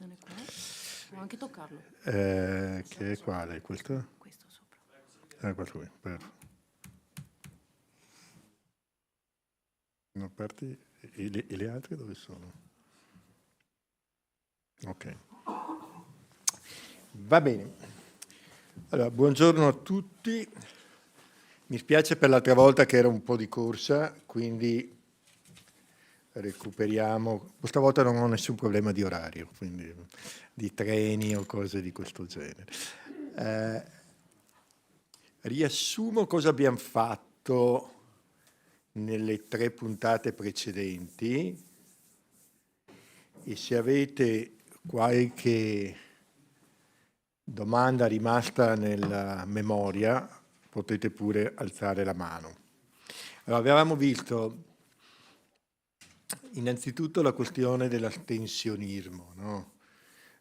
posizione qua. Può anche toccarlo. Che è quale? Questo? Questo sopra. Questo qui, perfetto. Sono aperti. E le altre dove sono? Ok. Va bene. Allora, buongiorno a tutti. Mi spiace per l'altra volta che era un po' di corsa, quindi recuperiamo. Questa volta non ho nessun problema di orario, quindi di treni o cose di questo genere. Riassumo cosa abbiamo fatto nelle 3 puntate precedenti e se avete qualche domanda rimasta nella memoria potete pure alzare la mano. Allora, avevamo visto innanzitutto la questione dell'astensionismo, no?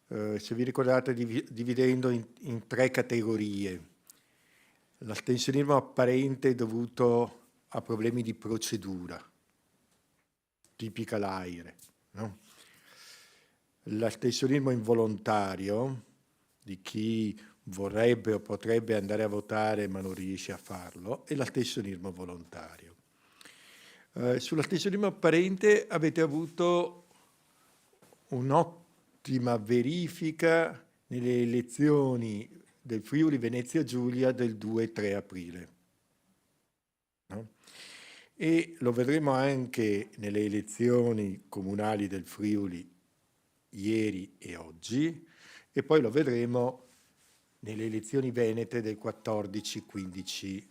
Se vi ricordate dividendo in 3 categorie. L'astensionismo apparente dovuto a problemi di procedura, tipica l'AIRE, no? L'astensionismo involontario, di chi vorrebbe o potrebbe andare a votare ma non riesce a farlo, e l'astensionismo volontario. Sull'astensionismo apparente avete avuto un'ottima verifica nelle elezioni del Friuli Venezia Giulia del 2 e 3 aprile. No? E lo vedremo anche nelle elezioni comunali del Friuli ieri e oggi, e poi lo vedremo nelle elezioni venete del 14-15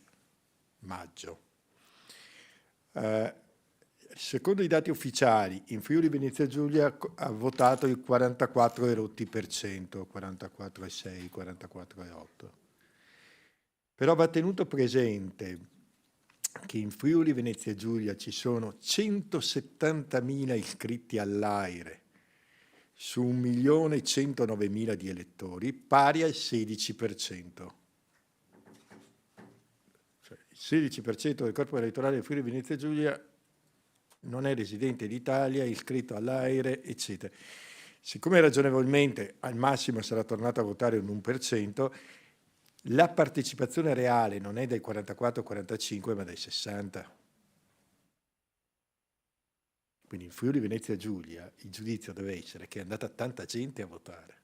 maggio. Secondo i dati ufficiali, in Friuli Venezia Giulia ha votato il 44,8%, 44,6, 44,8%. Però va tenuto presente che in Friuli Venezia Giulia ci sono 170.000 iscritti all'AIRE su 1.109.000 di elettori, pari al 16%. Cioè, il 16% del corpo elettorale del Friuli Venezia Giulia non è residente d'Italia, è iscritto all'AIRE, eccetera. Siccome ragionevolmente al massimo sarà tornato a votare un 1%, la partecipazione reale non è del 44-45 ma del 60. Quindi in Friuli Venezia Giulia il giudizio deve essere che è andata tanta gente a votare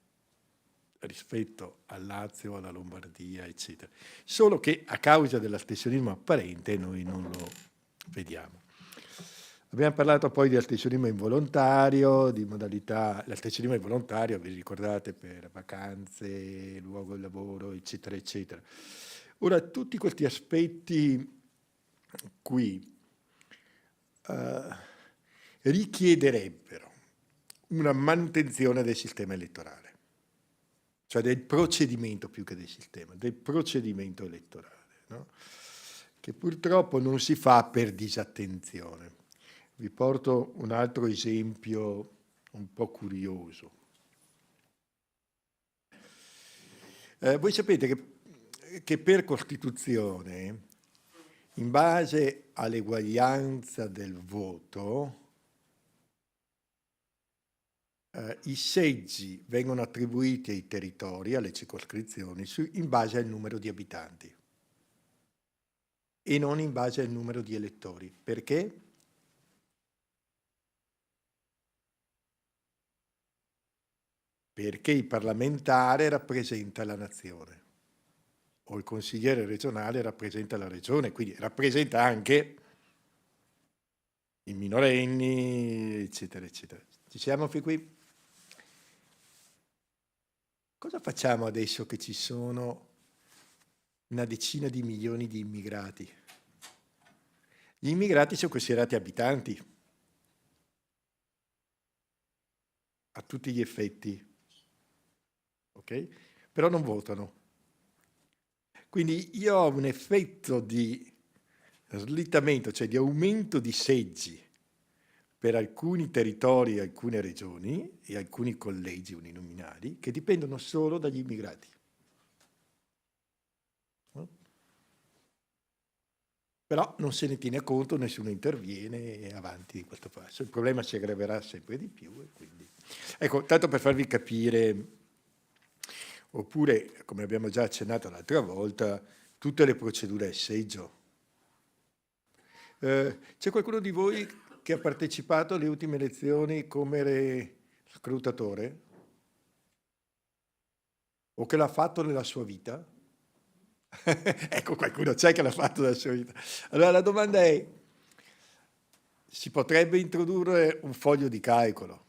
rispetto al Lazio, alla Lombardia, eccetera. Solo che a causa dell'astensionismo apparente noi non lo vediamo. Abbiamo parlato poi di astensionismo involontario, di modalità. L'astensionismo involontario, vi ricordate, per vacanze, luogo di lavoro, eccetera, eccetera. Ora, tutti questi aspetti qui richiederebbero una manutenzione del sistema elettorale, cioè del procedimento più che del sistema, del procedimento elettorale, no? Che purtroppo non si fa per disattenzione. Vi porto un altro esempio un po' curioso. Voi sapete che per Costituzione, in base all'eguaglianza del voto, i seggi vengono attribuiti ai territori, alle circoscrizioni, in base al numero di abitanti e non in base al numero di elettori. Perché? Perché il parlamentare rappresenta la nazione o il consigliere regionale rappresenta la regione, quindi rappresenta anche i minorenni, eccetera, eccetera. Ci siamo fin qui? Cosa facciamo adesso che ci sono una decina di milioni di immigrati? Gli immigrati sono considerati abitanti a tutti gli effetti, ok? Però non votano. Quindi io ho un effetto di slittamento, cioè di aumento di seggi per alcuni territori, alcune regioni e alcuni collegi uninominali che dipendono solo dagli immigrati. No? Però non se ne tiene conto, nessuno interviene avanti di questo passo. Il problema si aggraverà sempre di più e quindi Ecco, tanto per farvi capire, oppure, come abbiamo già accennato l'altra volta, tutte le procedure a seggio. C'è qualcuno di voi che ha partecipato alle ultime elezioni come scrutatore? O che l'ha fatto nella sua vita? Ecco, qualcuno c'è che l'ha fatto nella sua vita. Allora la domanda è, si potrebbe introdurre un foglio di calcolo,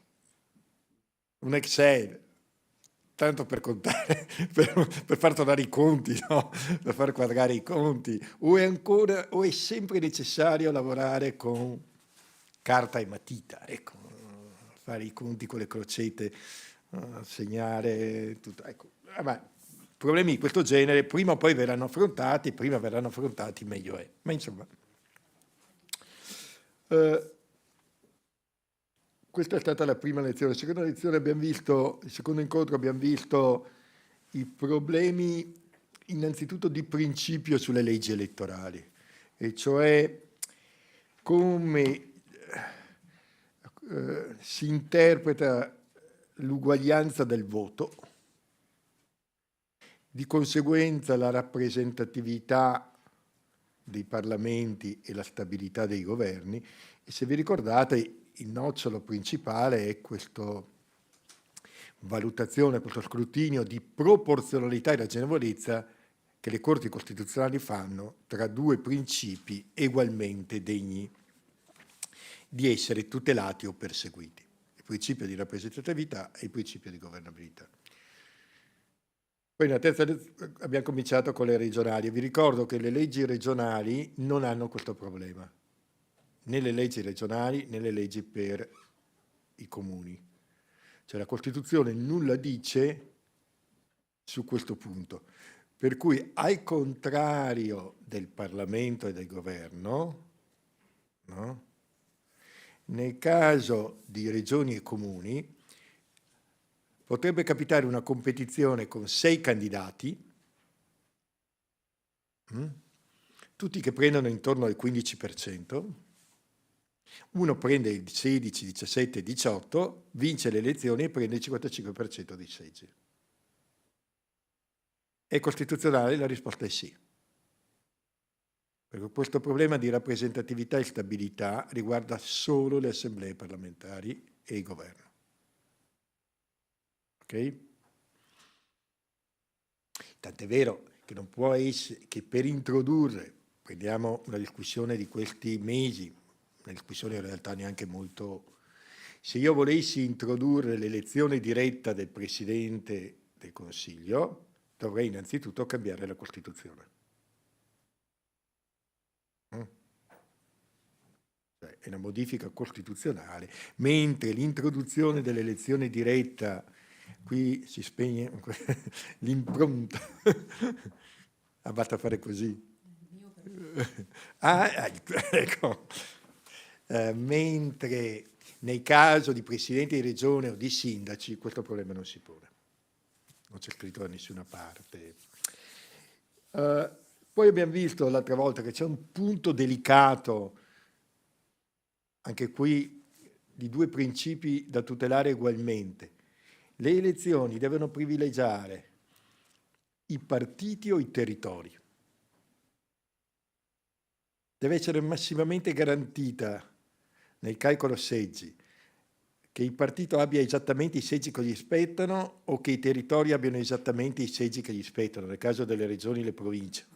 un Excel, tanto per contare, per far tornare i conti, no? Per far quadrare i conti, o è sempre necessario lavorare con carta e matita, ecco, fare i conti con le crocette, segnare tutto, ecco. Ma problemi di questo genere prima o poi verranno affrontati, prima verranno affrontati meglio è. Ma insomma, questa è stata la prima lezione. La seconda lezione abbiamo visto, il secondo incontro abbiamo visto i problemi innanzitutto di principio sulle leggi elettorali, e cioè come si interpreta l'uguaglianza del voto, di conseguenza la rappresentatività dei parlamenti e la stabilità dei governi, e se vi ricordate il nocciolo principale è questa valutazione, questo scrutinio di proporzionalità e ragionevolezza che le Corti Costituzionali fanno tra due principi egualmente degni di essere tutelati o perseguiti, il principio di rappresentatività e il principio di governabilità. Poi nella terza abbiamo cominciato con le regionali. Vi ricordo che le leggi regionali non hanno questo problema, né le leggi regionali né le leggi per i comuni. Cioè la Costituzione nulla dice su questo punto. Per cui al contrario del Parlamento e del Governo, no? Nel caso di regioni e comuni potrebbe capitare una competizione con 6 candidati, tutti che prendono intorno al 15%, uno prende il 16, 17, 18, vince le elezioni e prende il 55% dei seggi. È costituzionale? La risposta è sì. Perché questo problema di rappresentatività e stabilità riguarda solo le assemblee parlamentari e il governo. Ok? Tant'è vero che non può essere che per introdurre, prendiamo una discussione di questi mesi, una discussione in realtà neanche molto, se io volessi introdurre l'elezione diretta del Presidente del Consiglio, dovrei innanzitutto cambiare la Costituzione. Cioè, è una modifica costituzionale, mentre l'introduzione dell'elezione diretta, qui si spegne l'impronta, basta fare così. Ecco. Mentre nei casi di presidenti di regione o di sindaci questo problema non si pone, non c'è scritto da nessuna parte. Poi abbiamo visto l'altra volta che c'è un punto delicato, anche qui, di due principi da tutelare ugualmente. Le elezioni devono privilegiare i partiti o i territori. Deve essere massimamente garantita nel calcolo seggi che il partito abbia esattamente i seggi che gli spettano o che i territori abbiano esattamente i seggi che gli spettano, nel caso delle regioni le province.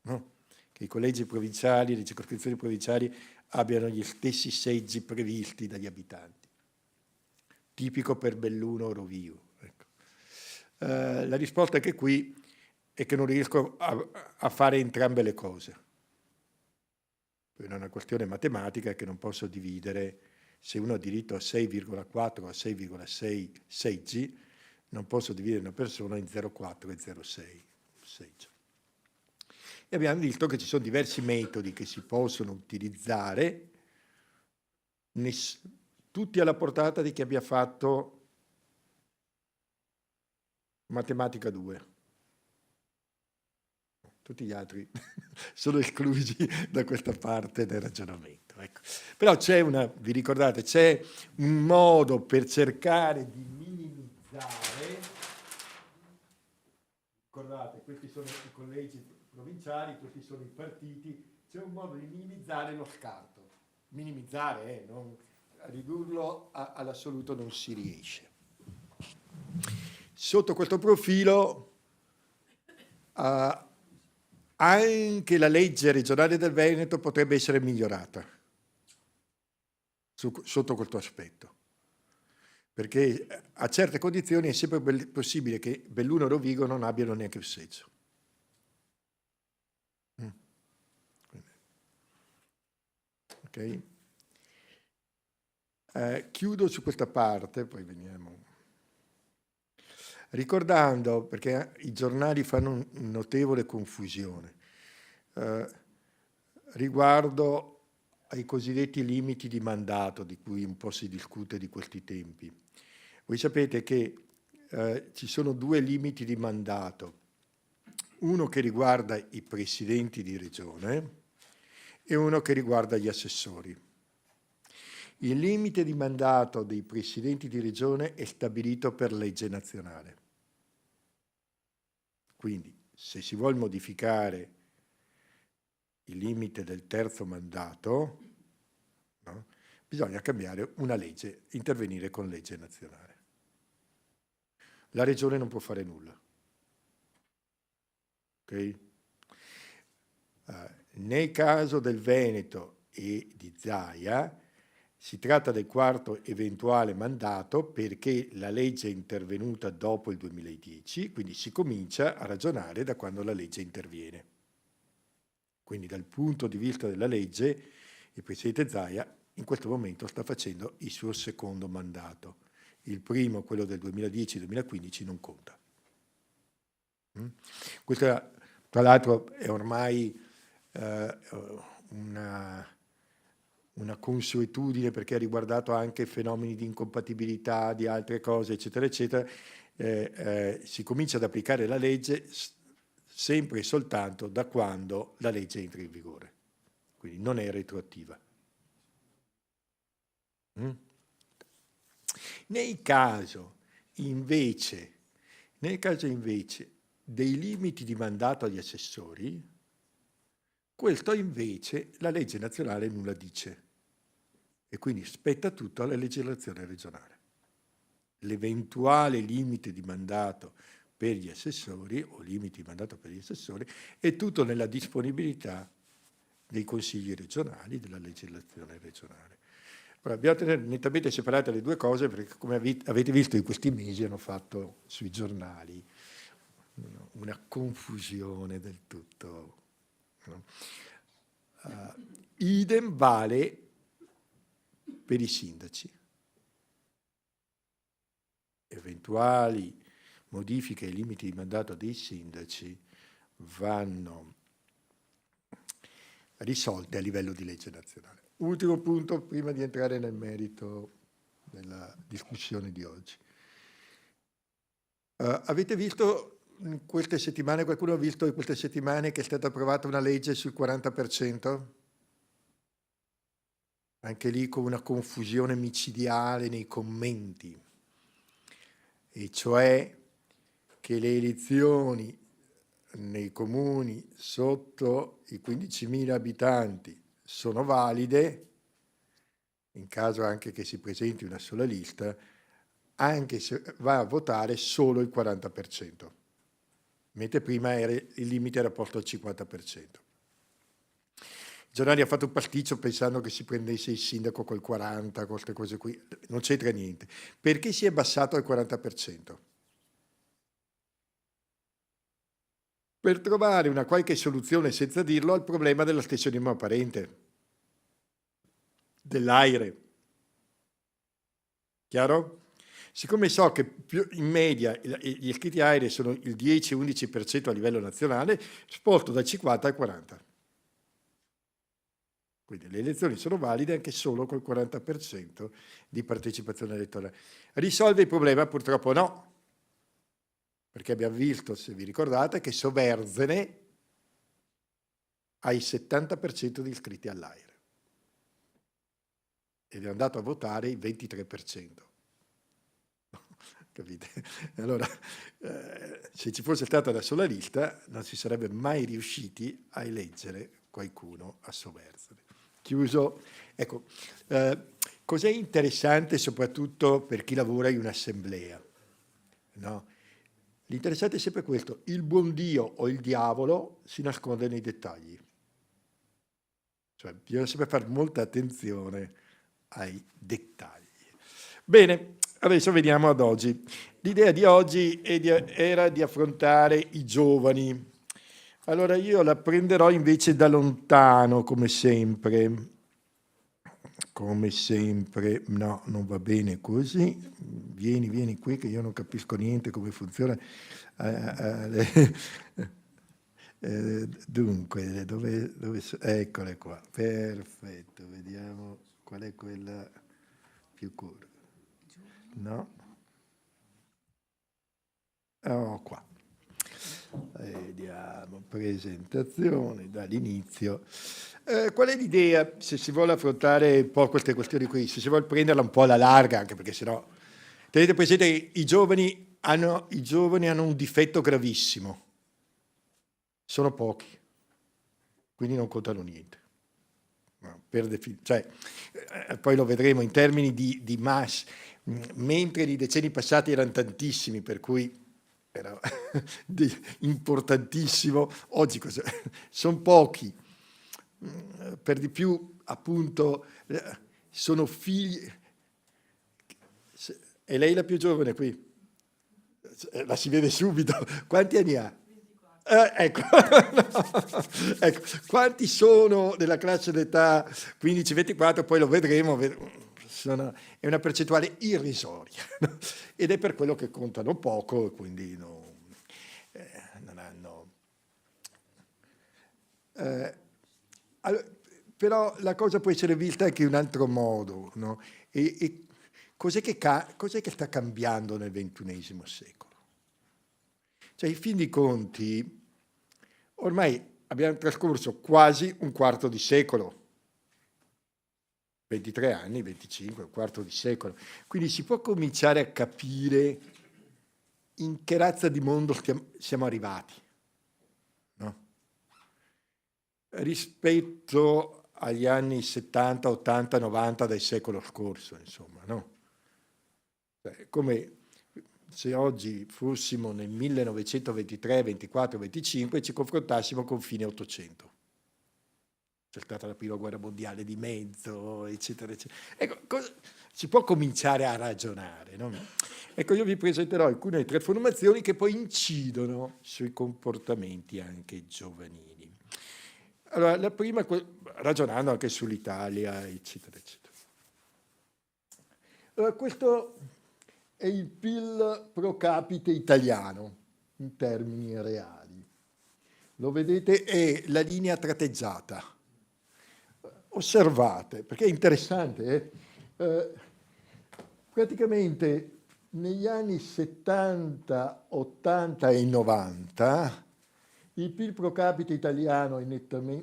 No? Che i collegi provinciali, le circoscrizioni provinciali abbiano gli stessi seggi previsti dagli abitanti. Tipico per Belluno o Rovio. Ecco. La risposta anche qui è che non riesco a fare entrambe le cose. È una questione matematica che non posso dividere. Se uno ha diritto a 6,4 o a 6,6 seggi, non posso dividere una persona in 0,4 e 0,6 seggi. E abbiamo visto che ci sono diversi metodi che si possono utilizzare, tutti alla portata di chi abbia fatto matematica 2. tutti gli altri sono esclusi da questa parte del ragionamento. Ecco. Però vi ricordate, c'è un modo per cercare di minimizzare, ricordate, questi sono i collegi provinciali, questi sono i partiti, c'è un modo di minimizzare lo scarto. Minimizzare, non ridurlo all'assoluto non si riesce. Sotto questo profilo anche la legge regionale del Veneto potrebbe essere migliorata sotto questo aspetto, perché a certe condizioni è sempre possibile che Belluno e Rovigo non abbiano neanche un seggio. Ok? Chiudo su questa parte, poi veniamo. Ricordando, perché i giornali fanno notevole confusione, riguardo ai cosiddetti limiti di mandato, di cui un po' si discute di questi tempi. Voi sapete che ci sono due limiti di mandato, uno che riguarda i presidenti di regione e uno che riguarda gli assessori. Il limite di mandato dei presidenti di regione è stabilito per legge nazionale. Quindi, se si vuole modificare il limite del terzo mandato, no, bisogna cambiare una legge, intervenire con legge nazionale. La regione non può fare nulla. Okay? Nel caso del Veneto e di Zaia, si tratta del quarto eventuale mandato perché la legge è intervenuta dopo il 2010, quindi si comincia a ragionare da quando la legge interviene. Quindi dal punto di vista della legge, il Presidente Zaia in questo momento sta facendo il suo secondo mandato. Il primo, quello del 2010-2015, non conta. Questa, tra l'altro, è ormai una consuetudine perché ha riguardato anche fenomeni di incompatibilità, di altre cose, eccetera, eccetera. Si comincia ad applicare la legge sempre e soltanto da quando la legge entra in vigore. Quindi non è retroattiva. Nel caso invece dei limiti di mandato agli assessori, questo invece la legge nazionale nulla dice e quindi spetta tutto alla legislazione regionale. L'eventuale limite di mandato per gli assessori o limiti di mandato per gli assessori è tutto nella disponibilità dei consigli regionali, della legislazione regionale. Ora, dobbiamo tenere nettamente separate le due cose perché, come avete visto, in questi mesi hanno fatto sui giornali una confusione del tutto. No? Idem vale per i sindaci. Eventuali modifiche ai limiti di mandato dei sindaci vanno risolte a livello di legge nazionale. Ultimo punto, prima di entrare nel merito della discussione di oggi. Avete visto in queste settimane, qualcuno ha visto in queste settimane che è stata approvata una legge sul 40%? Anche lì con una confusione micidiale nei commenti, e cioè che le elezioni nei comuni sotto i 15.000 abitanti sono valide, in caso anche che si presenti una sola lista, anche se va a votare solo il 40%, mentre prima il limite era posto al 50%. I giornali hanno fatto un pasticcio pensando che si prendesse il sindaco col 40%, con queste cose qui, non c'entra niente. Perché si è abbassato al 40%? Per trovare una qualche soluzione, senza dirlo, al problema dell'astensionismo apparente, dell'AIRE. Chiaro? Siccome so che in media gli iscritti AIRE sono il 10-11% a livello nazionale, sposto dal 50 al 40%. Quindi le elezioni sono valide anche solo col 40% di partecipazione elettorale. Risolve il problema? Purtroppo no, perché abbiamo visto, se vi ricordate, che Soverzene ha il 70% di iscritti all'AIRE ed è andato a votare il 23%. Capite? Allora, se ci fosse stata una sola lista, non si sarebbe mai riusciti a eleggere qualcuno a Soverzole. Chiuso. Ecco, cos'è interessante soprattutto per chi lavora in un'assemblea? No? L'interessante è sempre questo: il buon Dio o il diavolo si nasconde nei dettagli. Cioè, bisogna sempre fare molta attenzione ai dettagli. Bene, adesso veniamo ad oggi. L'idea di oggi era di affrontare i giovani. Allora io la prenderò invece da lontano, come sempre. Come sempre, no, non va bene così. Vieni qui che io non capisco niente come funziona. Dunque, eccole qua, perfetto, vediamo qual è quella più corta. No? Oh, qua. Vediamo, presentazione dall'inizio. Qual è l'idea, se si vuole affrontare un po' queste questioni qui, se si vuole prenderla un po' alla larga, anche perché sennò tenete presente che i giovani hanno un difetto gravissimo, sono pochi, quindi non contano niente. No, cioè, poi lo vedremo in termini di mass, mentre nei decenni passati erano tantissimi, per cui era importantissimo, oggi sono pochi, per di più appunto sono figli. E lei la più giovane qui? La si vede subito. Quanti anni ha? Ecco. Ecco, quanti sono della classe d'età 15-24, poi lo vedremo, è una percentuale irrisoria, no? Ed è per quello che contano poco e quindi non hanno. Allora, però la cosa può essere vista anche in un altro modo, no? E cos'è che sta cambiando nel XXI secolo? Cioè, in fin dei conti, ormai abbiamo trascorso quasi un quarto di secolo, 23 anni, 25, un quarto di secolo. Quindi si può cominciare a capire in che razza di mondo siamo arrivati, no? Rispetto agli anni 70, 80, 90 del secolo scorso, insomma, no? Come se oggi fossimo nel 1923, 24, 25 e ci confrontassimo con fine 800. C'è stata la prima guerra mondiale di mezzo, eccetera, eccetera. Ecco, si può cominciare a ragionare, no? Ecco, io vi presenterò alcune trasformazioni che poi incidono sui comportamenti anche giovanili. Allora, la prima, ragionando anche sull'Italia, eccetera, eccetera. Allora, questo è il PIL pro capite italiano in termini reali. Lo vedete? È la linea tratteggiata. Osservate, perché è interessante. Praticamente negli anni 70, 80 e 90 il PIL pro capite italiano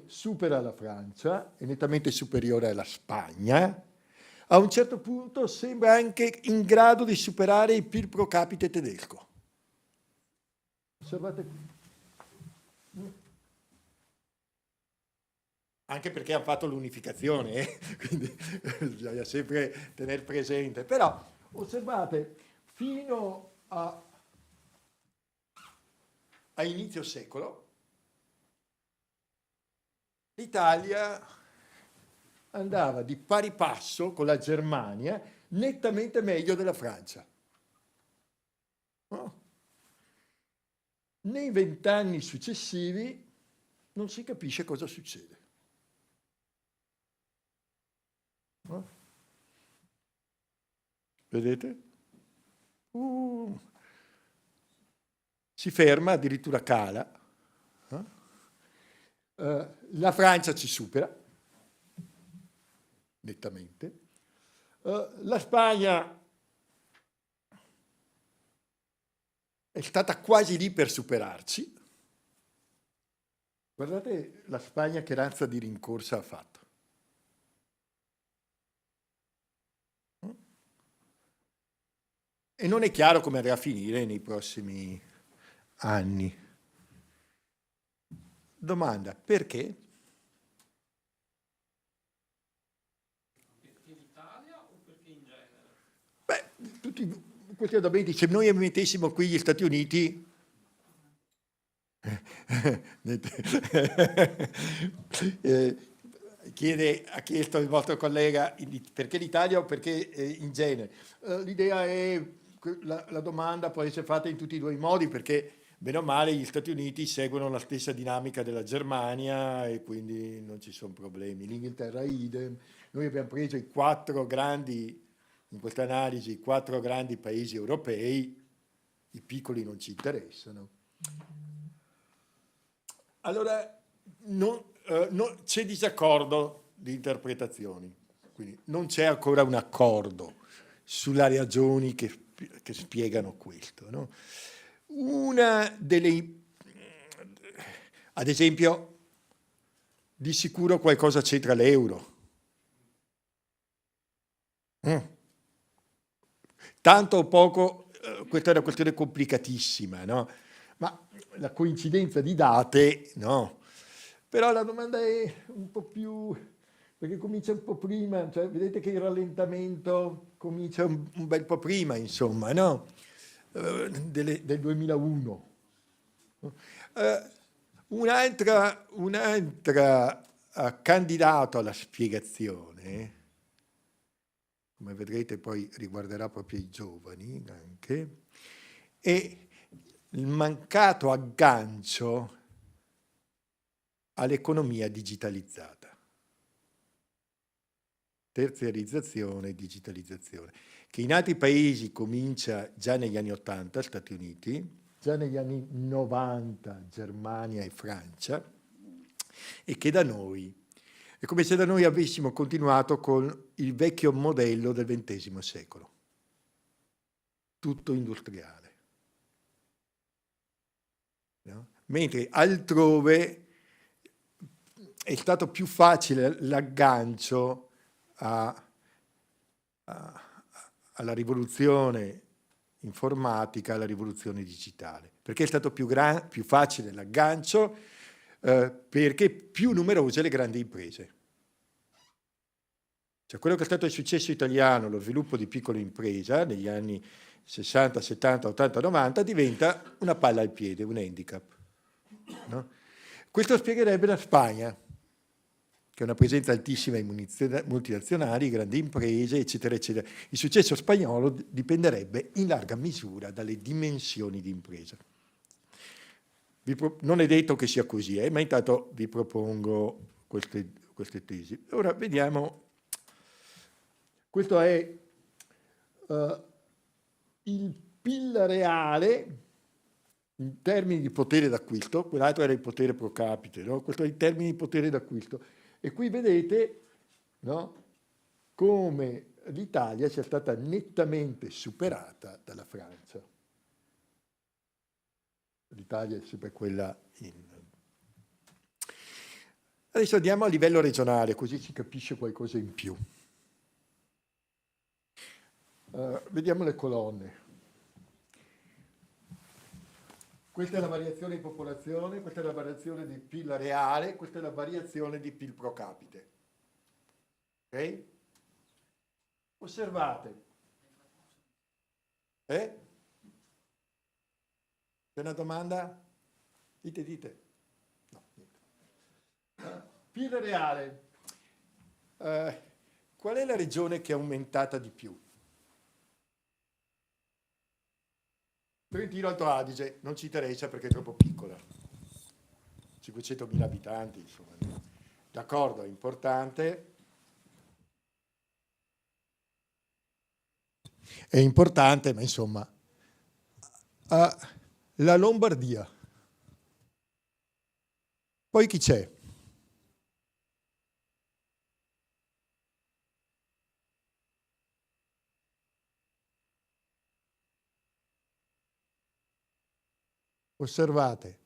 supera la Francia, è nettamente superiore alla Spagna. A un certo punto sembra anche in grado di superare il PIL pro capite tedesco. Osservate qui. Anche perché hanno fatto l'unificazione, quindi bisogna sempre tenere presente. Però osservate, fino a inizio secolo, l'Italia andava di pari passo con la Germania, nettamente meglio della Francia. No? Nei 20 anni successivi non si capisce cosa succede. No? Vedete? Si ferma, addirittura cala. La Francia ci supera, nettamente. La Spagna è stata quasi lì per superarci. Guardate la Spagna che razza di rincorsa ha fatto. E non è chiaro come andrà a finire nei prossimi anni. Domanda, perché? Perché l'Italia o perché in genere? Beh, tutti questi argomenti, se noi mettessimo qui gli Stati Uniti, ha chiesto il vostro collega perché l'Italia o perché in genere. L'idea è che la domanda può essere fatta in tutti e due i modi perché bene o male gli Stati Uniti seguono la stessa dinamica della Germania e quindi non ci sono problemi. L'Inghilterra idem. Noi abbiamo preso i 4 grandi, in questa analisi, i 4 grandi paesi europei, i piccoli non ci interessano. Allora, c'è disaccordo di interpretazioni, quindi non c'è ancora un accordo sulle ragioni che spiegano questo. No? Ad esempio, di sicuro qualcosa c'entra l'euro. Tanto o poco, questa è una questione complicatissima, no? Ma la coincidenza di date, no? Però la domanda è un po' più, perché comincia un po' prima, cioè vedete che il rallentamento comincia un bel po' prima, insomma, no? Del 2001. Un'altra candidato alla spiegazione, come vedrete poi riguarderà proprio i giovani anche, è il mancato aggancio all'economia digitalizzata. Terziarizzazione e digitalizzazione, che in altri paesi comincia già negli anni 80, Stati Uniti, già negli anni 90, Germania e Francia, e che da noi è come se da noi avessimo continuato con il vecchio modello del XX secolo, tutto industriale. No? Mentre altrove è stato più facile l'aggancio alla rivoluzione informatica, alla rivoluzione digitale, perché è stato più facile l'aggancio perché più numerose le grandi imprese. Cioè quello che è stato il successo italiano, lo sviluppo di piccola impresa negli anni 60, 70, 80, 90 diventa una palla al piede, un handicap. No? Questo spiegherebbe la Spagna, che ha una presenza altissima in multinazionali, grandi imprese, eccetera, eccetera. Il successo spagnolo dipenderebbe in larga misura dalle dimensioni di impresa. Non è detto che sia così, ma intanto vi propongo queste tesi. Ora vediamo, questo è il PIL reale in termini di potere d'acquisto, quell'altro era il potere pro capite, no? Questo è in termini di potere d'acquisto. E qui vedete, no, come l'Italia sia stata nettamente superata dalla Francia. L'Italia è sempre quella in... Adesso andiamo a livello regionale, così si capisce qualcosa in più. Vediamo le colonne. Questa è la variazione di popolazione, questa è la variazione di PIL reale, questa è la variazione di PIL pro capite. Ok? Osservate. C'è una domanda? Dite. No, niente. PIL reale. Qual è la regione che è aumentata di più? Trentino Alto Adige, non ci interessa perché è troppo piccola. 500.000 abitanti, insomma. D'accordo, è importante. È importante, ma insomma. La Lombardia. Poi chi c'è? Osservate,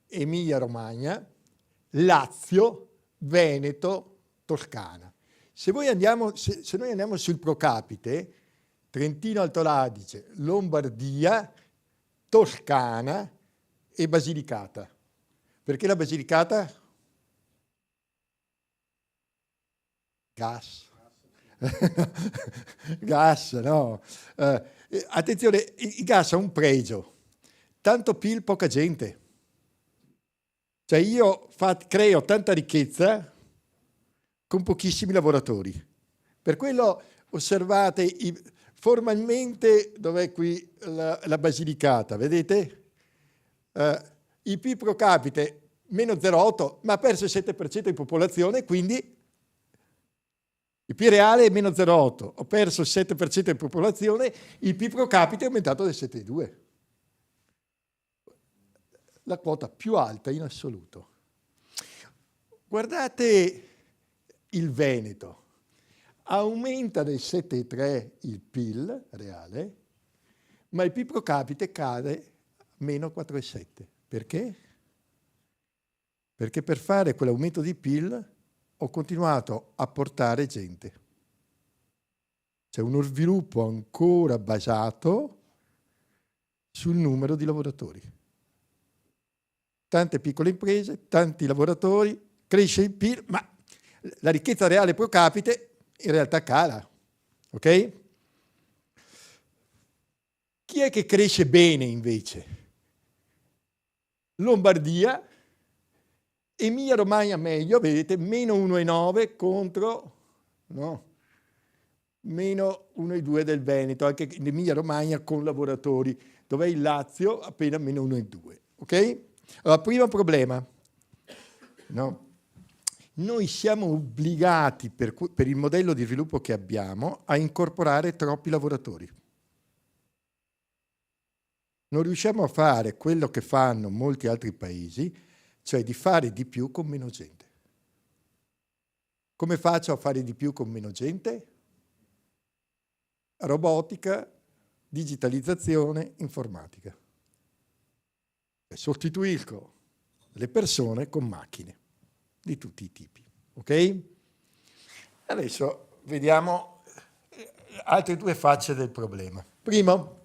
Emilia Romagna, Lazio, Veneto, Toscana. Se noi andiamo sul pro capite, Trentino Alto Adige, Lombardia, Toscana e Basilicata. Perché la Basilicata? Gas. Gas, no. Attenzione, il gas ha un pregio. Tanto PIL, poca gente. Cioè io creo tanta ricchezza con pochissimi lavoratori. Per quello osservate formalmente, dov'è qui la Basilicata, vedete? Il PIL pro capite meno 0,8, ma ha perso il 7% di popolazione, quindi il PIL reale è meno 0,8, ho perso il 7% di popolazione, il PIL pro capite è aumentato del 7,2. La quota più alta in assoluto. Guardate il Veneto, aumenta del 7,3 il PIL reale, ma il PIL pro capite cade meno 4,7. Perché? Perché per fare quell'aumento di PIL ho continuato a portare gente. C'è uno sviluppo ancora basato sul numero di lavoratori. Tante piccole imprese, tanti lavoratori, cresce il PIL, ma la ricchezza reale pro capite in realtà cala. Ok? Chi è che cresce bene invece? Lombardia, Emilia Romagna meglio, vedete, meno 1,9 contro meno 1,2 del Veneto, anche in Emilia Romagna con lavoratori, dov'è il Lazio appena meno 1,2. Ok? Allora, primo problema, noi siamo obbligati per il modello di sviluppo che abbiamo a incorporare troppi lavoratori. Non riusciamo a fare quello che fanno molti altri paesi, cioè di fare di più con meno gente. Come faccio a fare di più con meno gente? Robotica, digitalizzazione, informatica. Sostituisco le persone con macchine di tutti i tipi. Ok? Adesso vediamo altre due facce del problema. Primo,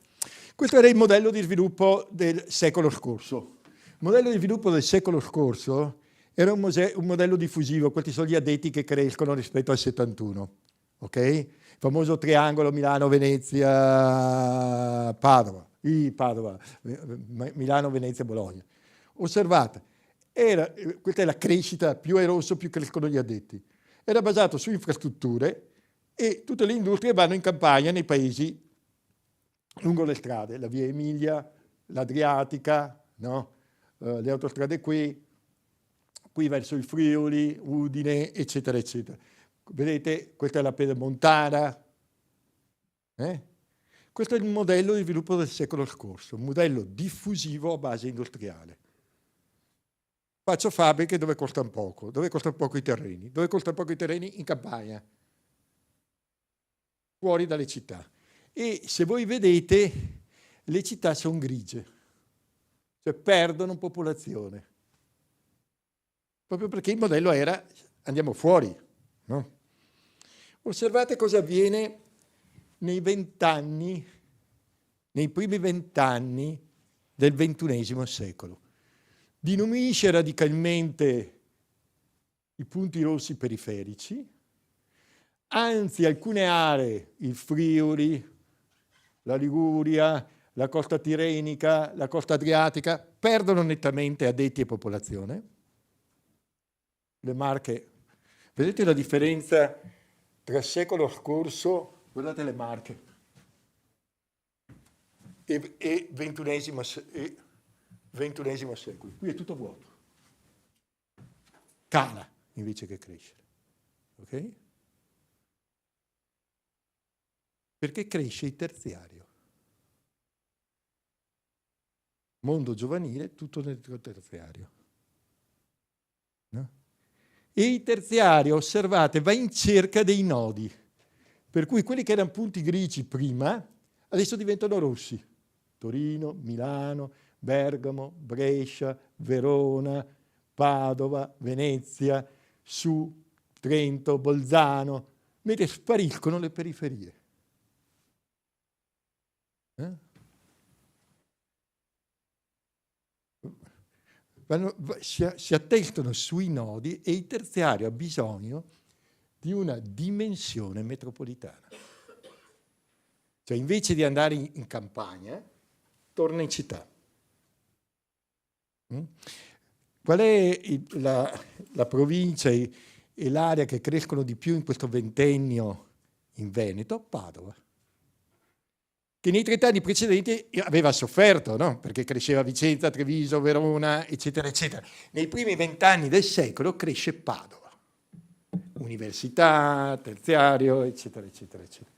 questo era il modello di sviluppo del secolo scorso. Il modello di sviluppo del secolo scorso era un modello diffusivo, questi sono gli addetti che crescono rispetto al 71. Ok? Il famoso triangolo Milano-Venezia-Padova. Milano, Venezia, Bologna. Osservate, questa è la crescita, più è rosso più crescono gli addetti. Era basato su infrastrutture e tutte le industrie vanno in campagna nei paesi lungo le strade, la via Emilia, l'Adriatica, no? Le autostrade qui verso il Friuli, Udine, eccetera, eccetera. Vedete, questa è la Pedemontana. Questo è il modello di sviluppo del secolo scorso, un modello diffusivo a base industriale. Faccio fabbriche dove costano poco i terreni. Dove costano poco i terreni? In campagna, fuori dalle città. E se voi vedete, le città sono grigie, cioè perdono popolazione. Proprio perché il modello era andiamo fuori, no? Osservate cosa avviene nei primi 20 anni del XXI secolo. Diminuisce radicalmente i punti rossi periferici, anzi alcune aree, il Friuli, la Liguria, la costa tirrenica, la costa adriatica, perdono nettamente addetti e popolazione. Le Marche, vedete la differenza tra secolo scorso, guardate le Marche, e XXI secolo. Qui è tutto vuoto. Cala invece che crescere. Ok? Perché cresce il terziario. Mondo giovanile, tutto nel terziario. No? E il terziario, osservate, va in cerca dei nodi. Per cui quelli che erano punti grigi prima, adesso diventano rossi. Torino, Milano, Bergamo, Brescia, Verona, Padova, Venezia, su Trento, Bolzano, mentre spariscono le periferie. Si attestano sui nodi e il terziario ha bisogno di una dimensione metropolitana. Cioè invece di andare in campagna, torna in città. Qual è la provincia e l'area che crescono di più in questo ventennio in Veneto? Padova. Che nei 30 anni precedenti aveva sofferto, no? Perché cresceva Vicenza, Treviso, Verona, eccetera, eccetera. Nei primi 20 anni del secolo cresce Padova. Università, terziario, eccetera, eccetera, eccetera.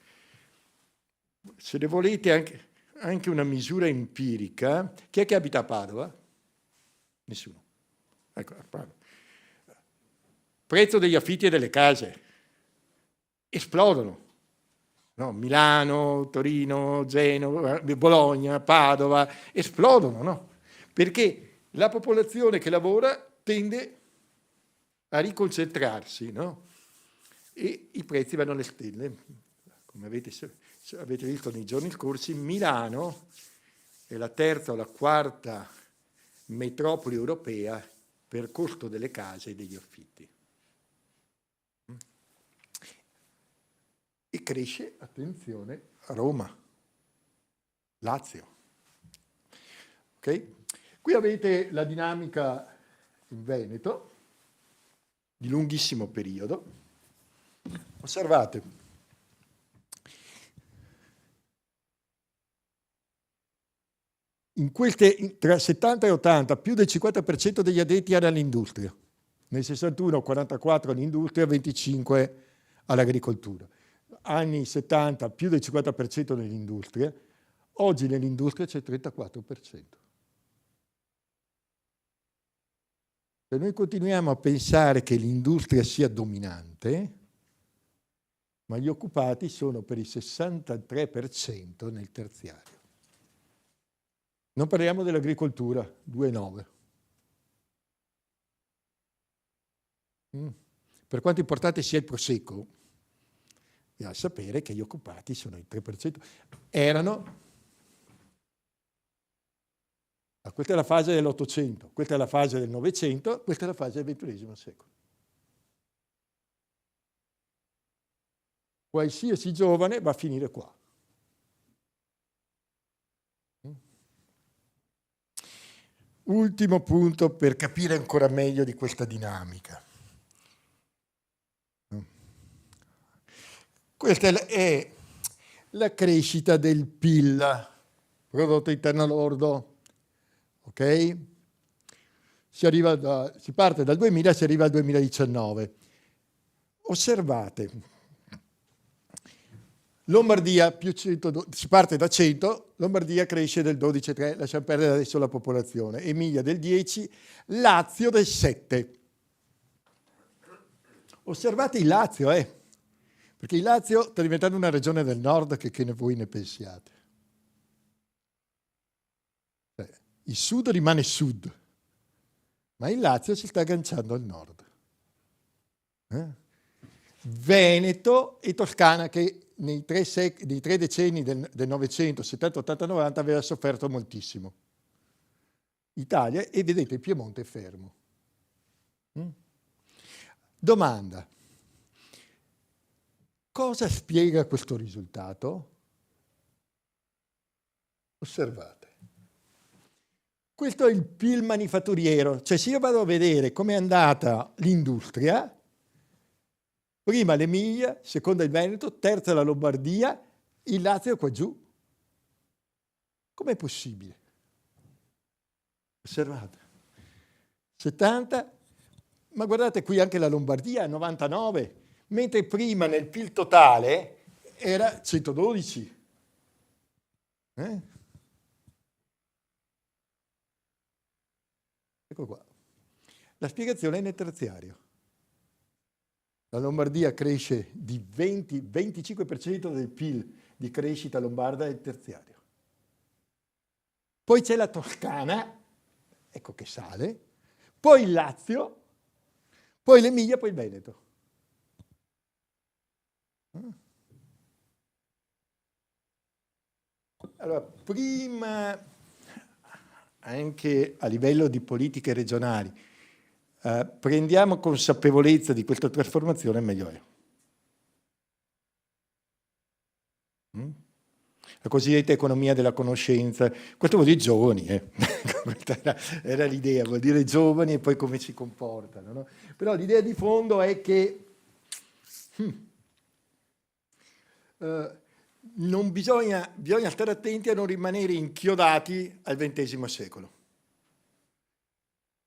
Se ne volete anche una misura empirica, chi è che abita a Padova? Nessuno. Ecco, a Padova. Prezzo degli affitti e delle case. Esplodono. No, Milano, Torino, Genova, Bologna, Padova, esplodono, no? Perché la popolazione che lavora tende a riconcentrarsi, no? E i prezzi vanno alle stelle. Come avete visto nei giorni scorsi, Milano è la terza o la quarta metropoli europea per costo delle case e degli affitti. E cresce, attenzione, a Roma, Lazio. Okay? Qui avete la dinamica in Veneto, di lunghissimo periodo. Osservate. Tra 70 e 80, più del 50% degli addetti era all'industria. Nel 61, 44 all'industria, 25 all'agricoltura. Anni 70 più del 50% nell'industria, oggi nell'industria c'è il 34%. Se noi continuiamo a pensare che l'industria sia dominante, ma gli occupati sono per il 63% nel terziario. Non parliamo dell'agricoltura, 2,9. Per quanto importante sia il prosecco, bisogna sapere che gli occupati sono il 3%. Questa è la fase dell'Ottocento, questa è la fase del Novecento, questa è la fase del XXI secolo. Qualsiasi giovane va a finire qua. Ultimo punto per capire ancora meglio di questa dinamica. Questa è la crescita del PIL, prodotto interno lordo, ok? Si parte dal 2000 e si arriva al 2019. Osservate, Lombardia si parte da 100, Lombardia cresce del 12,3, lasciamo perdere adesso la popolazione, Emilia del 10, Lazio del 7. Osservate il Lazio, perché il Lazio sta diventando una regione del nord che voi ne pensiate. Il sud rimane sud, ma il Lazio si sta agganciando al nord. Veneto e Toscana, che nei tre decenni del Novecento, 70, 80, 90, aveva sofferto moltissimo. Italia, e vedete il Piemonte è fermo. Domanda. Cosa spiega questo risultato? Osservate. Questo è il PIL manifatturiero, cioè se io vado a vedere com'è andata l'industria, prima l'Emilia, seconda il Veneto, terza la Lombardia, il Lazio qua giù. Com'è possibile? Osservate. 70, ma guardate qui anche la Lombardia, 99, mentre prima nel PIL totale era 112. Ecco qua. La spiegazione è nel terziario. La Lombardia cresce di 25% del PIL di crescita lombarda nel terziario. Poi c'è la Toscana, ecco che sale, poi il Lazio, poi l'Emilia, poi il Veneto. Allora, prima, anche a livello di politiche regionali, prendiamo consapevolezza di questa trasformazione, meglio è. La cosiddetta economia della conoscenza, questo vuol dire giovani, questa era l'idea, vuol dire giovani e poi come si comportano, no? Però l'idea di fondo è che non bisogna stare attenti a non rimanere inchiodati al XX secolo.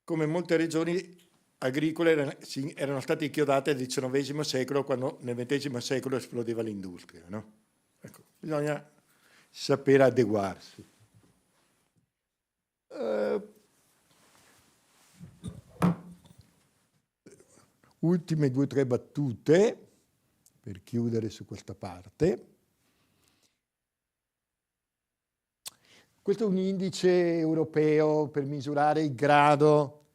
Come molte regioni agricole erano state inchiodate al XIX secolo, quando nel XX secolo esplodeva l'industria, no? Ecco, bisogna sapere adeguarsi. Ultime 2 o 3 battute per chiudere su questa parte. Questo è un indice europeo per misurare il grado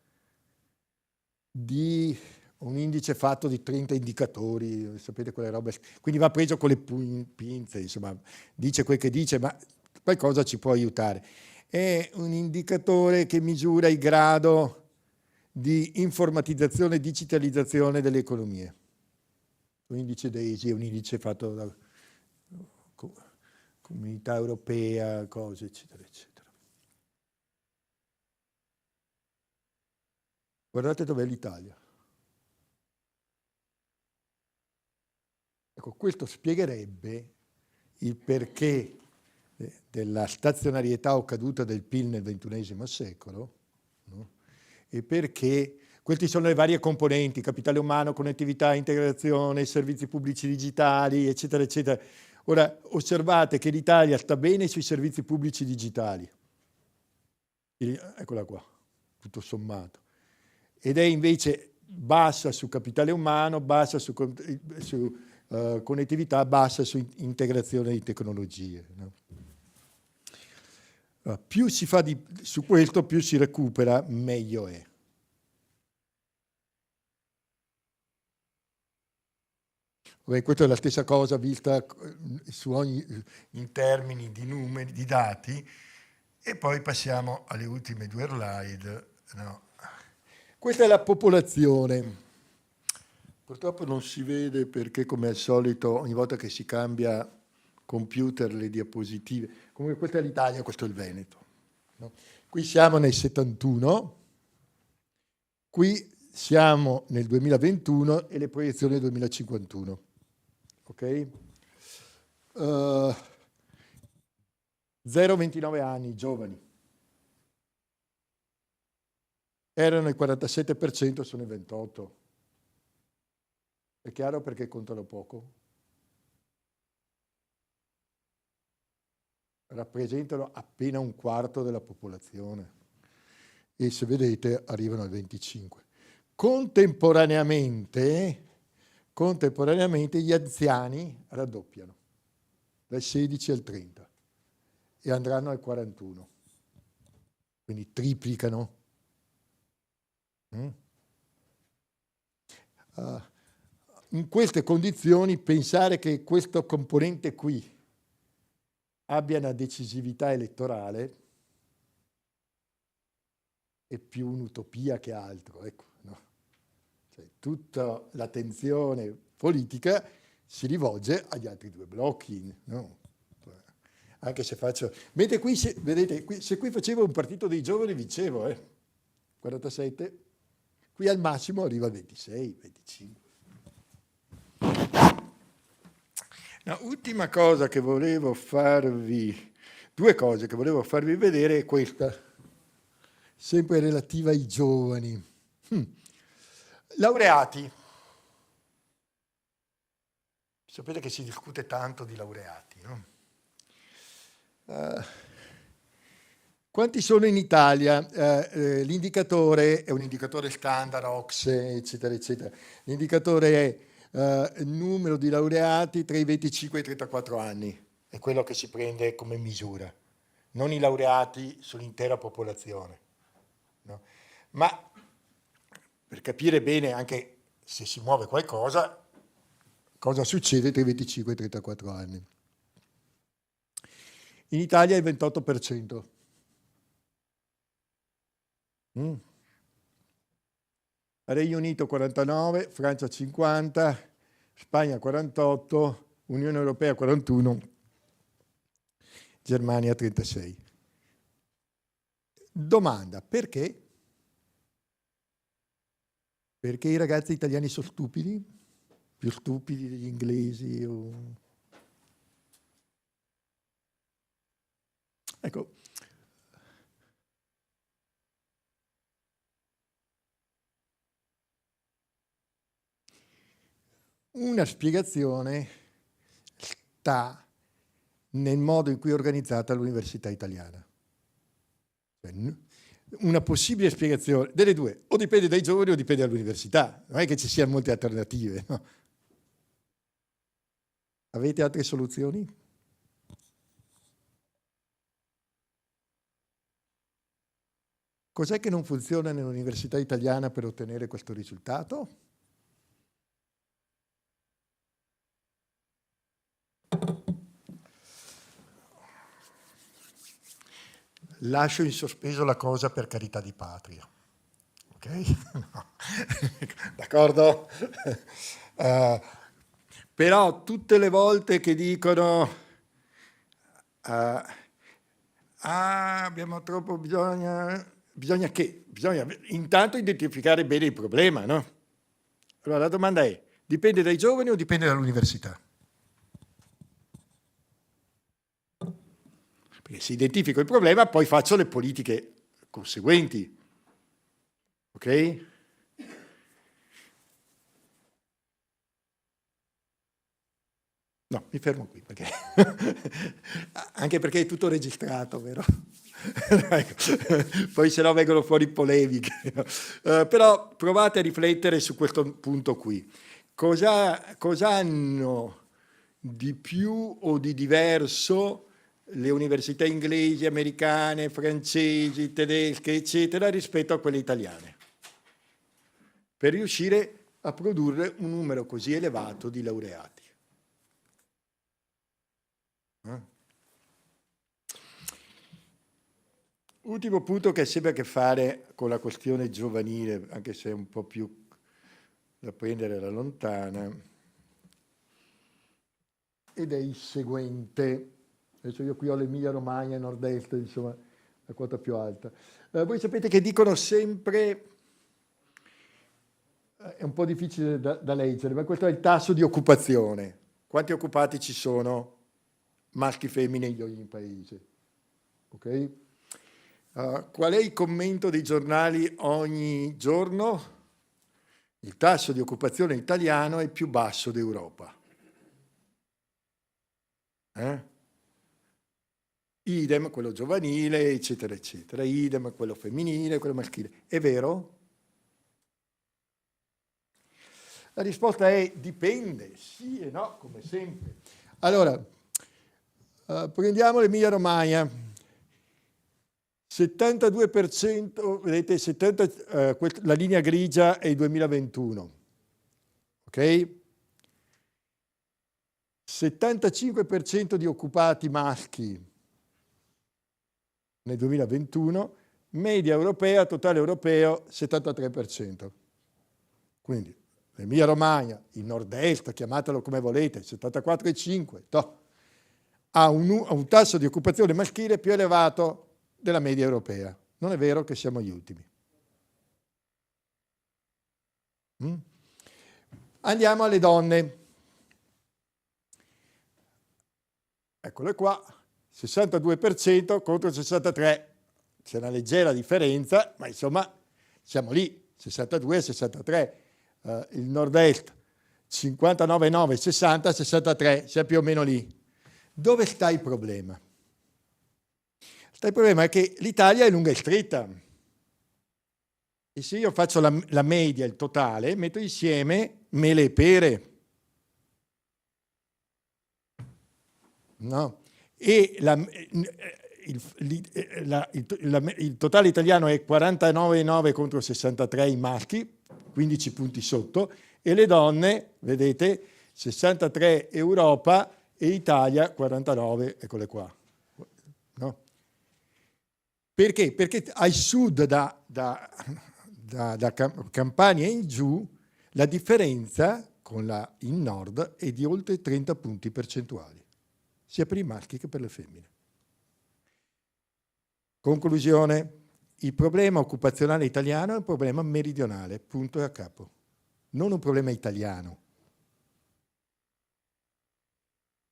di un indice fatto di 30 indicatori, sapete quelle robe, quindi va preso con le pinze, insomma, dice quel che dice, ma qualcosa ci può aiutare. È un indicatore che misura il grado di informatizzazione e digitalizzazione delle economie. Un indice DESI è un indice fatto da Comunità Europea, cose, eccetera, eccetera. Guardate dov'è l'Italia. Ecco, questo spiegherebbe il perché della stazionarietà o caduta del PIL nel XXI secolo, no? E perché queste sono le varie componenti, capitale umano, connettività, integrazione, servizi pubblici digitali, eccetera, eccetera. Ora, osservate che l'Italia sta bene sui servizi pubblici digitali. Eccola qua, tutto sommato. Ed è invece bassa su capitale umano, bassa su connettività, bassa su integrazione di tecnologie. No? Allora, più si fa su questo, più si recupera, meglio è. Questa è la stessa cosa vista in termini di numeri, di dati, e poi passiamo alle ultime 2 slide. No. Questa è la popolazione. Purtroppo non si vede perché, come al solito, ogni volta che si cambia computer le diapositive. Comunque questa è l'Italia, questo è il Veneto. No? Qui siamo nel 71, qui siamo nel 2021 e le proiezioni del 2051. Ok? 0-29 anni, giovani. Erano il 47%, sono il 28%. È chiaro perché contano poco? Rappresentano appena 1/4 della popolazione e, se vedete, arrivano al 25%. Contemporaneamente gli anziani raddoppiano dal 16 al 30 e andranno al 41, quindi triplicano. In queste condizioni pensare che questo componente qui abbia una decisività elettorale è più un'utopia che altro, ecco, no? Cioè, tutta l'attenzione politica si rivolge agli altri 2 blocchi, no? Anche se faccio... Mentre qui, vedete, se qui facevo un partito dei giovani vincevo, 47, qui al massimo arriva a 26, 25. Ultima cosa che volevo farvi, 2 cose che volevo farvi vedere è questa, sempre relativa ai giovani. Laureati. Sapete che si discute tanto di laureati, no? Quanti sono in Italia? L'indicatore è un indicatore standard, OCSE, eccetera, eccetera. L'indicatore è il numero di laureati tra i 25 e i 34 anni, è quello che si prende come misura, non i laureati sull'intera popolazione. No? Ma per capire bene anche se si muove qualcosa, cosa succede tra i 25 e i 34 anni. In Italia è il 28%. Regno Unito 49, Francia 50, Spagna 48, Unione Europea 41, Germania 36. Domanda, perché? Perché i ragazzi italiani sono stupidi? Più stupidi degli inglesi? Ecco, una spiegazione sta nel modo in cui è organizzata l'università italiana. Una possibile spiegazione delle due, o dipende dai giovani o dipende dall'università, non è che ci siano molte alternative. No? Avete altre soluzioni? Cos'è che non funziona nell'università italiana per ottenere questo risultato? Lascio in sospeso la cosa per carità di patria. Ok? No. D'accordo? Però tutte le volte che dicono abbiamo troppo bisogna che? Bisogna intanto identificare bene il problema, no? Allora la domanda è, dipende dai giovani o dipende dall'università? Perché se identifico il problema poi faccio le politiche conseguenti. Ok? No, mi fermo qui, perché anche perché è tutto registrato, vero? Poi se no vengono fuori polemiche. Però provate a riflettere su questo punto qui. Cosa hanno di più o di diverso le università inglesi, americane, francesi, tedesche, eccetera, rispetto a quelle italiane, per riuscire a produrre un numero così elevato di laureati? Ultimo punto che sembra che fare con la questione giovanile, anche se è un po' più da prendere alla lontana, ed è il seguente. Adesso io qui ho l'Emilia Romagna, nord-est, insomma, la quota più alta. Voi sapete che dicono sempre, è un po' difficile da leggere, ma questo è il tasso di occupazione. Quanti occupati ci sono, maschi e femmine, in ogni paese? Ok? Qual è il commento dei giornali ogni giorno? Il tasso di occupazione italiano è il più basso d'Europa. Idem quello giovanile, eccetera, eccetera. Idem quello femminile, quello maschile. È vero? La risposta è dipende, sì e no, come sempre. Allora, prendiamo l'Emilia Romagna. 72%, vedete, la linea grigia è il 2021, ok? 75% di occupati maschi nel 2021, media europea, totale europeo 73%. Quindi l'Emilia Romagna, il nord-est, chiamatelo come volete, 74,5%, ha un tasso di occupazione maschile più elevato della media europea. Non è vero che siamo gli ultimi. Andiamo alle donne. Eccole qua, 62% contro il 63%. C'è una leggera differenza, ma insomma siamo lì, 62 e 63. Il nord-est 59,9, 60, 63, siamo più o meno lì. Dove sta il problema? Il problema è che l'Italia è lunga e stretta. E se io faccio la media, il totale, metto insieme mele e pere. No? E il totale italiano è 49,9 contro 63 i maschi, 15 punti sotto, e le donne, vedete, 63 Europa e Italia 49, eccole qua. No? Perché? Perché al sud, da Campania in giù, la differenza con il nord è di oltre 30 punti percentuali, sia per i maschi che per le femmine. Conclusione, il problema occupazionale italiano è un problema meridionale, punto e a capo, non un problema italiano.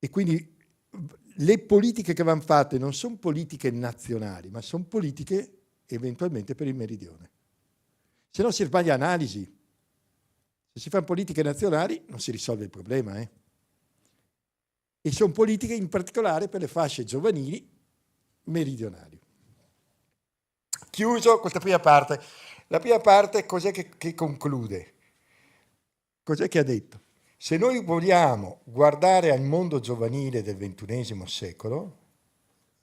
E quindi le politiche che vanno fatte non sono politiche nazionali, ma sono politiche eventualmente per il meridione. Se no si sbaglia analisi. Se si fanno politiche nazionali non si risolve il problema. E sono politiche in particolare per le fasce giovanili meridionali. Chiuso questa prima parte. La prima parte cos'è che conclude? Cos'è che ha detto? Se noi vogliamo guardare al mondo giovanile del XXI secolo,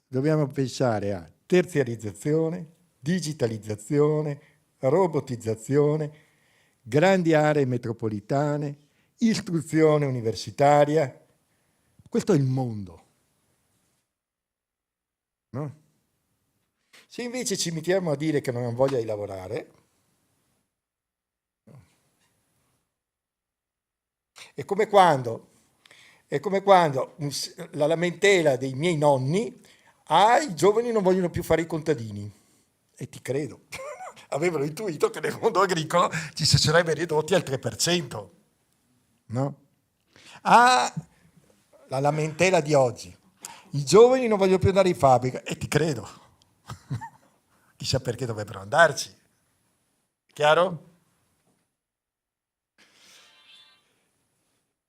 dobbiamo pensare a terziarizzazione, digitalizzazione, robotizzazione, grandi aree metropolitane, istruzione universitaria. Questo è il mondo. No? Se invece ci mettiamo a dire che non hanno voglia di lavorare, è come quando la lamentela dei miei nonni, i giovani non vogliono più fare i contadini. E ti credo. Avevano intuito che nel mondo agricolo ci si sarebbe ridotti al 3%. No? La lamentela di oggi. I giovani non vogliono più andare in fabbrica. E ti credo. Chissà perché dovrebbero andarci. Chiaro?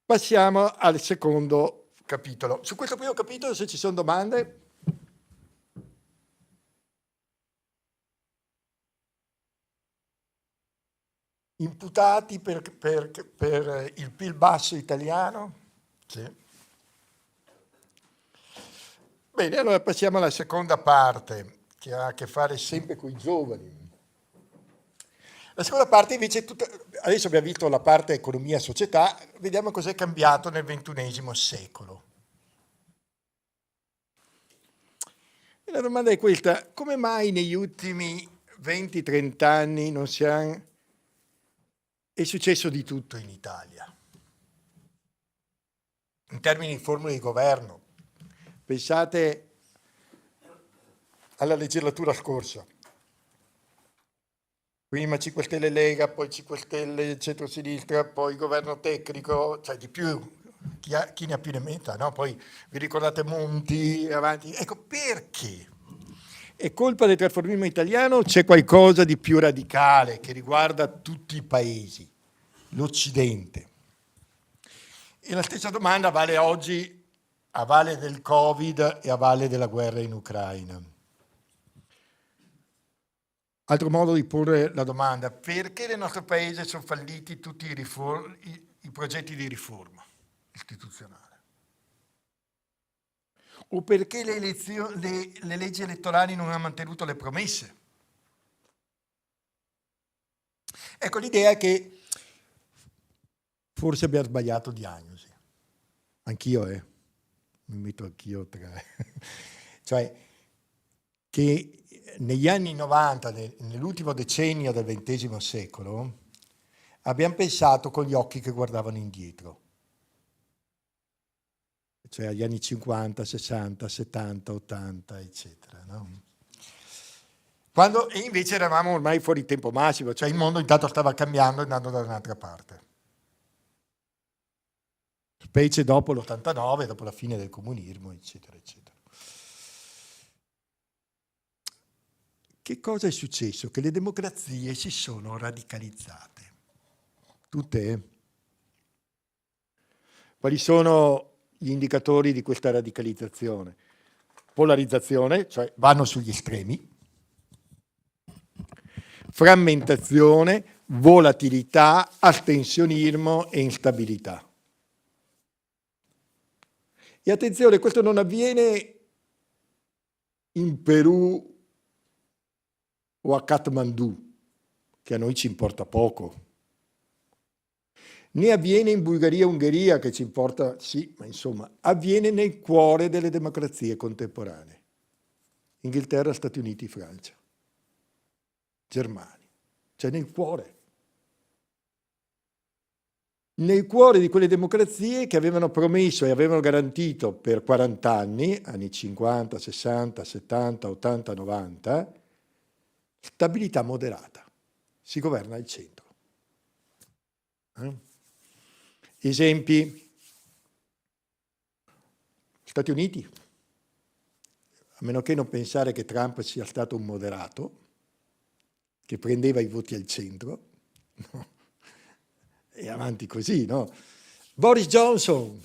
Passiamo al secondo capitolo. Su questo primo capitolo, se ci sono domande. Imputati per il PIL basso italiano? Sì. Bene, allora passiamo alla seconda parte, che ha a che fare sempre con i giovani. La seconda parte invece, adesso abbiamo visto la parte economia e società, vediamo cos'è cambiato nel XXI secolo. E la domanda è questa: come mai negli ultimi 20-30 anni non è successo di tutto in Italia? In termini di formule di governo, pensate alla legislatura scorsa. Prima 5 Stelle Lega, poi 5 Stelle centrosinistra, poi governo tecnico, cioè di più, chi ne ha più ne metta, no? Poi vi ricordate Monti, avanti. Ecco, perché? È colpa del trasformismo italiano o c'è qualcosa di più radicale che riguarda tutti i paesi, l'Occidente? E la stessa domanda vale oggi a valle del Covid e a valle della guerra in Ucraina. Altro modo di porre la domanda: perché nel nostro paese sono falliti tutti i progetti di riforma istituzionale? O perché le leggi elettorali non hanno mantenuto le promesse? Ecco, l'idea è che forse abbiamo sbagliato diagnosi. Anch'io, mi metto anch'io tra. Cioè, che negli anni 90, nell'ultimo decennio del XX secolo, abbiamo pensato con gli occhi che guardavano indietro. Cioè agli anni 50, 60, 70, 80, eccetera. No? E invece eravamo ormai fuori tempo massimo, cioè il mondo intanto stava cambiando e andando da un'altra parte. Specie dopo l'89, dopo la fine del comunismo, eccetera, eccetera. Che cosa è successo? Che le democrazie si sono radicalizzate. Tutte? Quali sono gli indicatori di questa radicalizzazione? Polarizzazione, cioè vanno sugli estremi, frammentazione, volatilità, astensionismo e instabilità. E attenzione, questo non avviene in Perù o a Kathmandu, che a noi ci importa poco, né avviene in Bulgaria e Ungheria, che ci importa, sì, ma insomma, avviene nel cuore delle democrazie contemporanee. Inghilterra, Stati Uniti, Francia, Germania, cioè nel cuore. Nel cuore di quelle democrazie che avevano promesso e avevano garantito per 40 anni, anni 50, 60, 70, 80, 90, stabilità moderata. Si governa al centro. Esempi? Stati Uniti, a meno che non pensare che Trump sia stato un moderato, che prendeva i voti al centro, no? E avanti così, no? Boris Johnson,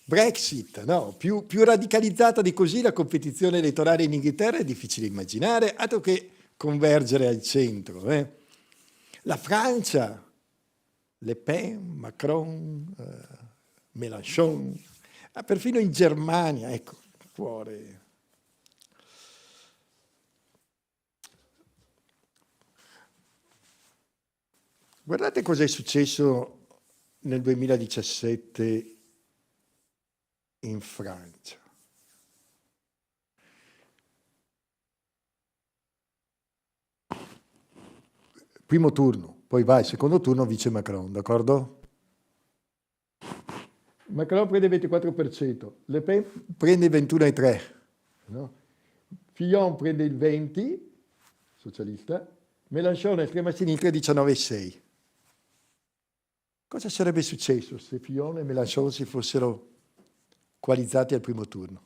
Brexit, no? Più radicalizzata di così la competizione elettorale in Inghilterra è difficile immaginare, altro che convergere al centro. La Francia, Le Pen, Macron, Mélenchon, perfino in Germania, ecco, cuore. Guardate cosa è successo nel 2017 in Francia. Primo turno, poi va il secondo turno, vince Macron, d'accordo? Macron prende il 24%, Le Pen prende il 21,3%, no? Fillon prende il 20%, socialista, Mélenchon, estrema sinistra, 19,6%. Cosa sarebbe successo se Fillon e Mélenchon si fossero coalizzati al primo turno?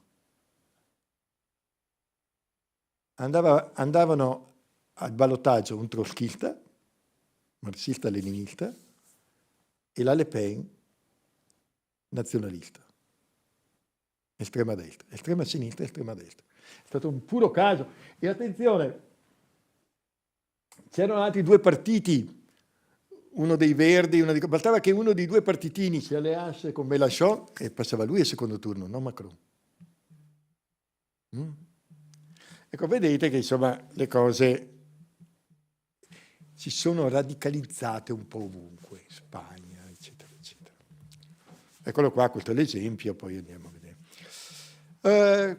Andavano al ballottaggio un trotskista, marxista-leninista, e la Le Pen, nazionalista, estrema destra, estrema sinistra, estrema destra. È stato un puro caso. E attenzione, c'erano altri due partiti, uno dei Verdi, bastava che uno dei due partitini si alleasse con Mélenchon e passava lui al secondo turno, non Macron. Ecco, vedete che insomma le cose si sono radicalizzate un po' ovunque, in Spagna, eccetera, eccetera. Eccolo qua, questo è l'esempio, poi andiamo a vedere.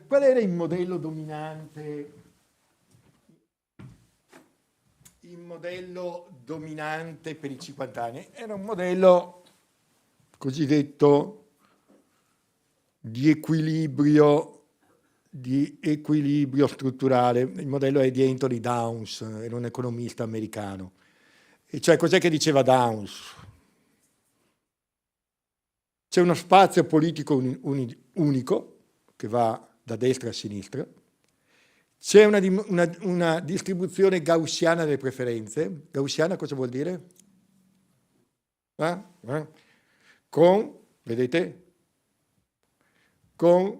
Qual era il modello dominante? Il modello dominante per i 50 anni era un modello cosiddetto di equilibrio strutturale. Il modello è di Anthony Downs, era un economista americano. E cioè, cos'è che diceva Downs? C'è uno spazio politico unico che va da destra a sinistra. C'è una distribuzione gaussiana delle preferenze. Gaussiana cosa vuol dire? Con, vedete? Questa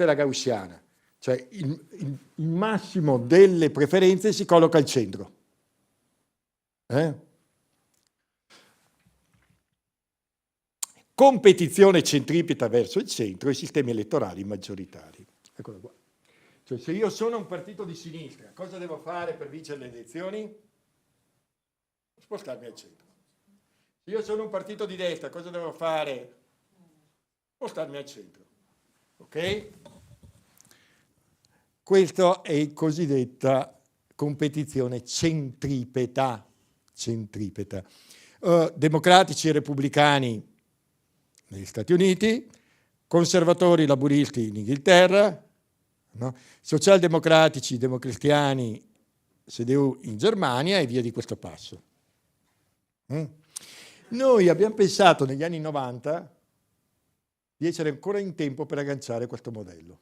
è la gaussiana. Cioè il massimo delle preferenze si colloca al centro. Competizione centripeta verso il centro e sistemi elettorali maggioritari. Eccolo qua. Cioè, se io sono un partito di sinistra, cosa devo fare per vincere le elezioni? Spostarmi al centro. Se io sono un partito di destra, cosa devo fare? Spostarmi al centro. Ok? Questa è la cosiddetta competizione centripeta. Democratici e repubblicani negli Stati Uniti, conservatori e laburisti in Inghilterra, no? Socialdemocratici, democristiani, CDU in Germania e via di questo passo. Noi abbiamo pensato negli anni 90 di essere ancora in tempo per agganciare questo modello.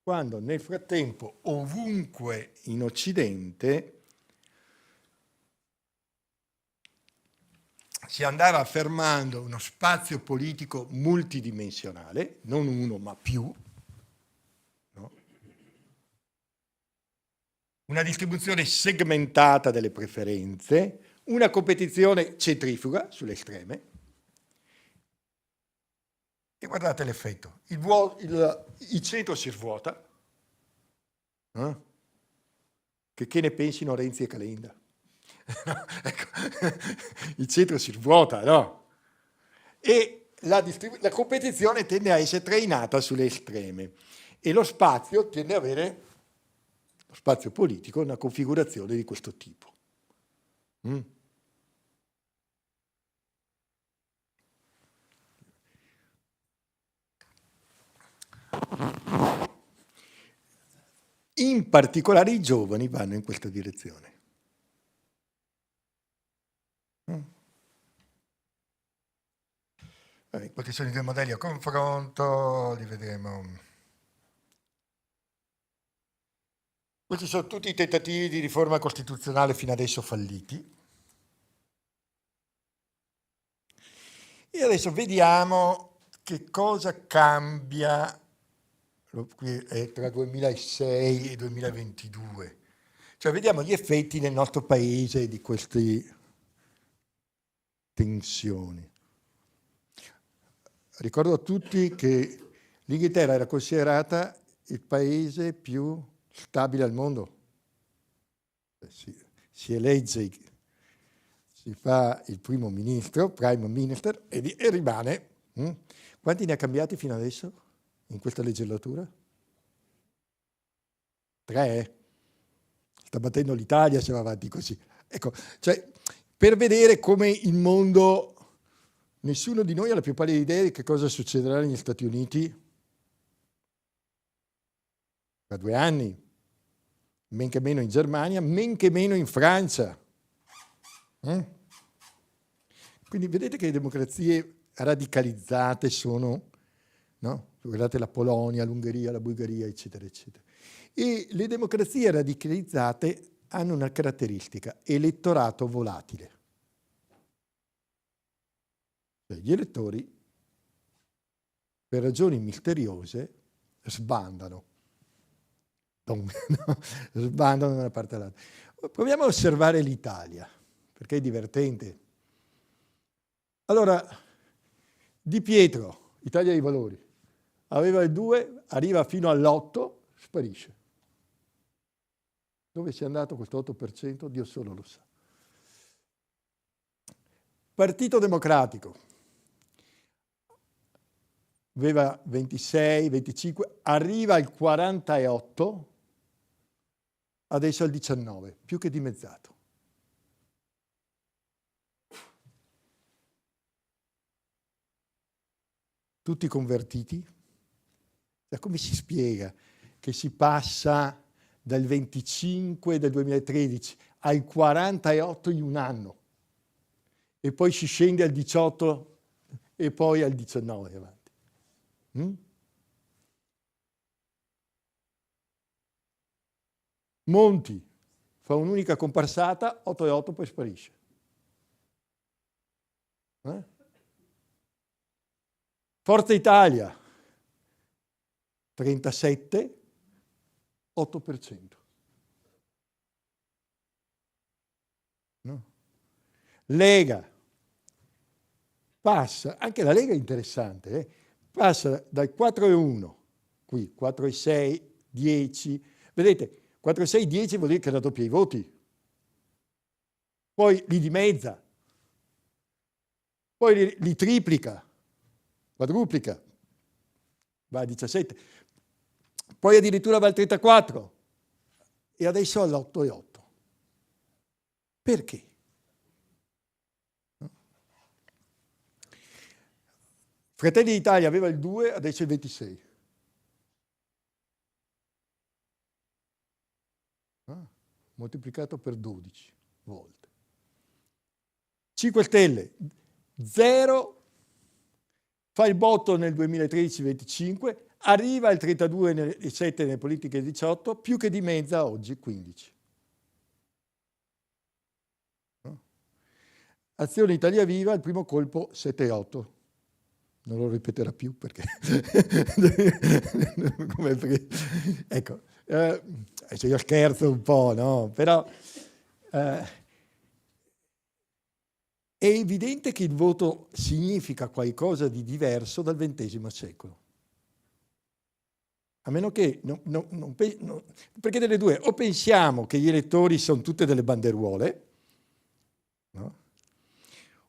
Quando nel frattempo ovunque in Occidente si andava affermando uno spazio politico multidimensionale, non uno ma più, no? Una distribuzione segmentata delle preferenze, una competizione centrifuga sulle estreme. E guardate l'effetto, il centro si svuota, che ne pensino Renzi e Calenda. Ecco, il centro si svuota, no? E la competizione tende a essere trainata sulle estreme e lo spazio tende ad avere, lo spazio politico, una configurazione di questo tipo. In particolare i giovani vanno in questa direzione. Quali sono i due modelli a confronto, li vedremo. Questi sono tutti i tentativi di riforma costituzionale fino adesso falliti. E adesso vediamo che cosa cambia qui è tra 2006 e 2022. Cioè vediamo gli effetti nel nostro paese di queste tensioni. Ricordo a tutti che l'Inghilterra era considerata il paese più stabile al mondo. Si elegge, si fa il primo ministro, prime minister, e rimane. Quanti ne ha cambiati fino adesso in questa legislatura? 3. Sta battendo l'Italia se va avanti così. Ecco, cioè, per vedere come il mondo... Nessuno di noi ha la più pallida idea di che cosa succederà negli Stati Uniti tra 2 anni, men che meno in Germania, men che meno in Francia. Quindi vedete che le democrazie radicalizzate sono, no? Guardate la Polonia, l'Ungheria, la Bulgaria, eccetera, eccetera. E le democrazie radicalizzate hanno una caratteristica: elettorato volatile. Gli elettori, per ragioni misteriose, sbandano. Sbandano da una parte all'altra. Proviamo a osservare l'Italia, perché è divertente. Allora, Di Pietro, Italia dei Valori, aveva il 2, arriva fino all'8, sparisce. Dove sia andato questo 8%? Dio solo lo sa. Partito Democratico. Aveva 26, 25, arriva al 48, adesso al 19, più che dimezzato. Tutti convertiti? Come si spiega che si passa dal 25 del 2013 al 48 in un anno e poi si scende al 18 e poi al 19 avanti? Monti fa un'unica comparsata, 8 e 8, poi sparisce. Forza Italia, 37, 8%. No? Lega, passa, anche la Lega è interessante, passa dal 4,1, qui 4,6, 10, vedete, 4,6, 10 vuol dire che raddoppia i voti, poi li dimezza, poi li triplica, quadruplica, va a 17, poi addirittura va al 34 e adesso all'8,8. Perché? Fratelli d'Italia aveva il 2, adesso il 26. Moltiplicato per 12 volte. 5 Stelle, 0, fa il botto nel 2013-25, arriva al 32,7 nelle politiche 18, più che dimezza oggi 15. Azione Italia Viva, il primo colpo 7,8. Non lo ripeterà più perché ecco, io scherzo un po', no? Però è evidente che il voto significa qualcosa di diverso dal XX secolo. A meno che, perché delle due, o pensiamo che gli elettori sono tutte delle banderuole, no?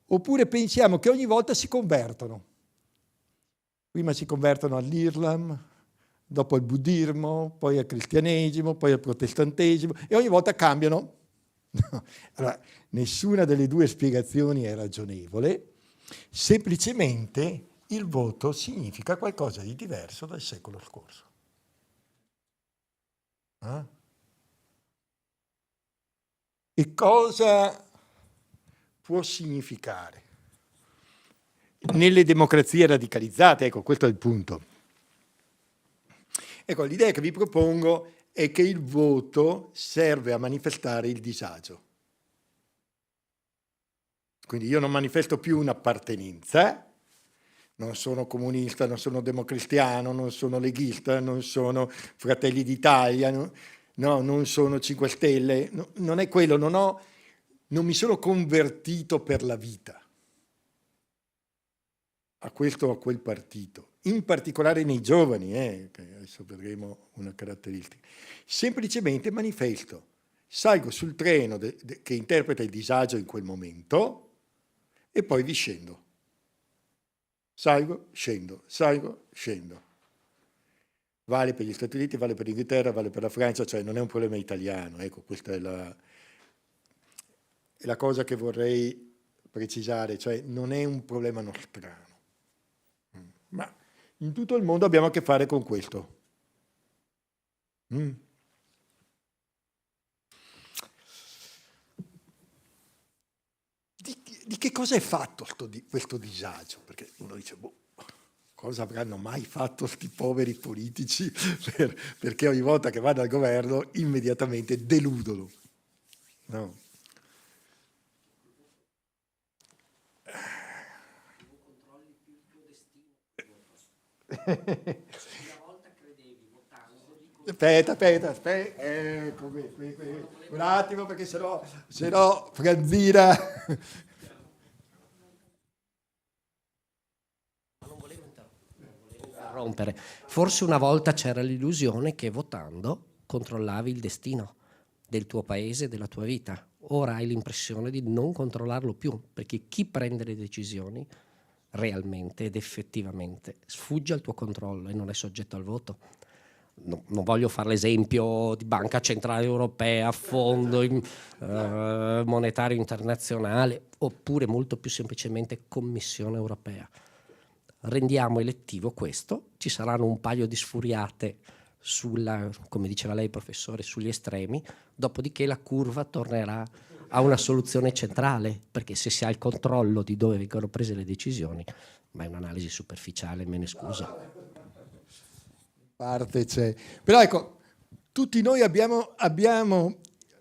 Oppure pensiamo che ogni volta si convertono. Prima si convertono all'Islam, dopo al buddismo, poi al cristianesimo, poi al protestantesimo, e ogni volta cambiano. No. Allora, nessuna delle due spiegazioni è ragionevole, semplicemente il voto significa qualcosa di diverso dal secolo scorso. E cosa può significare? Nelle democrazie radicalizzate, ecco, questo è il punto. Ecco, l'idea che vi propongo è che il voto serve a manifestare il disagio. Quindi io non manifesto più un'appartenenza, non sono comunista, non sono democristiano, non sono leghista, non sono Fratelli d'Italia, no, non sono 5 Stelle, no, non è quello, non mi sono convertito per la vita a questo o a quel partito, in particolare nei giovani, che adesso vedremo una caratteristica. Semplicemente manifesto, salgo sul treno che interpreta il disagio in quel momento e poi vi scendo. Salgo, scendo, salgo, scendo. Vale per gli Stati Uniti, vale per l'Inghilterra, vale per la Francia, cioè non è un problema italiano, ecco, questa è la cosa che vorrei precisare, cioè non è un problema nostrano. Ma in tutto il mondo abbiamo a che fare con questo. Di che cosa è fatto questo disagio? Perché uno dice, cosa avranno mai fatto sti poveri politici perché ogni volta che vanno al governo immediatamente deludono. No. Aspetta, ecco qui. Un attimo perché sennò Franzina... Rompere. Forse una volta c'era l'illusione che votando controllavi il destino del tuo paese, della tua vita. Ora hai l'impressione di non controllarlo più, perché chi prende le decisioni realmente ed effettivamente sfugge al tuo controllo e non è soggetto al voto. No, non voglio fare l'esempio di Banca Centrale Europea, Fondo Monetario Internazionale, oppure molto più semplicemente Commissione Europea. Rendiamo elettivo questo, ci saranno un paio di sfuriate come diceva lei professore, sugli estremi, dopodiché la curva tornerà a una soluzione centrale, perché se si ha il controllo di dove vengono prese le decisioni, ma è un'analisi superficiale, me ne scuso. Parte c'è. Però ecco, tutti noi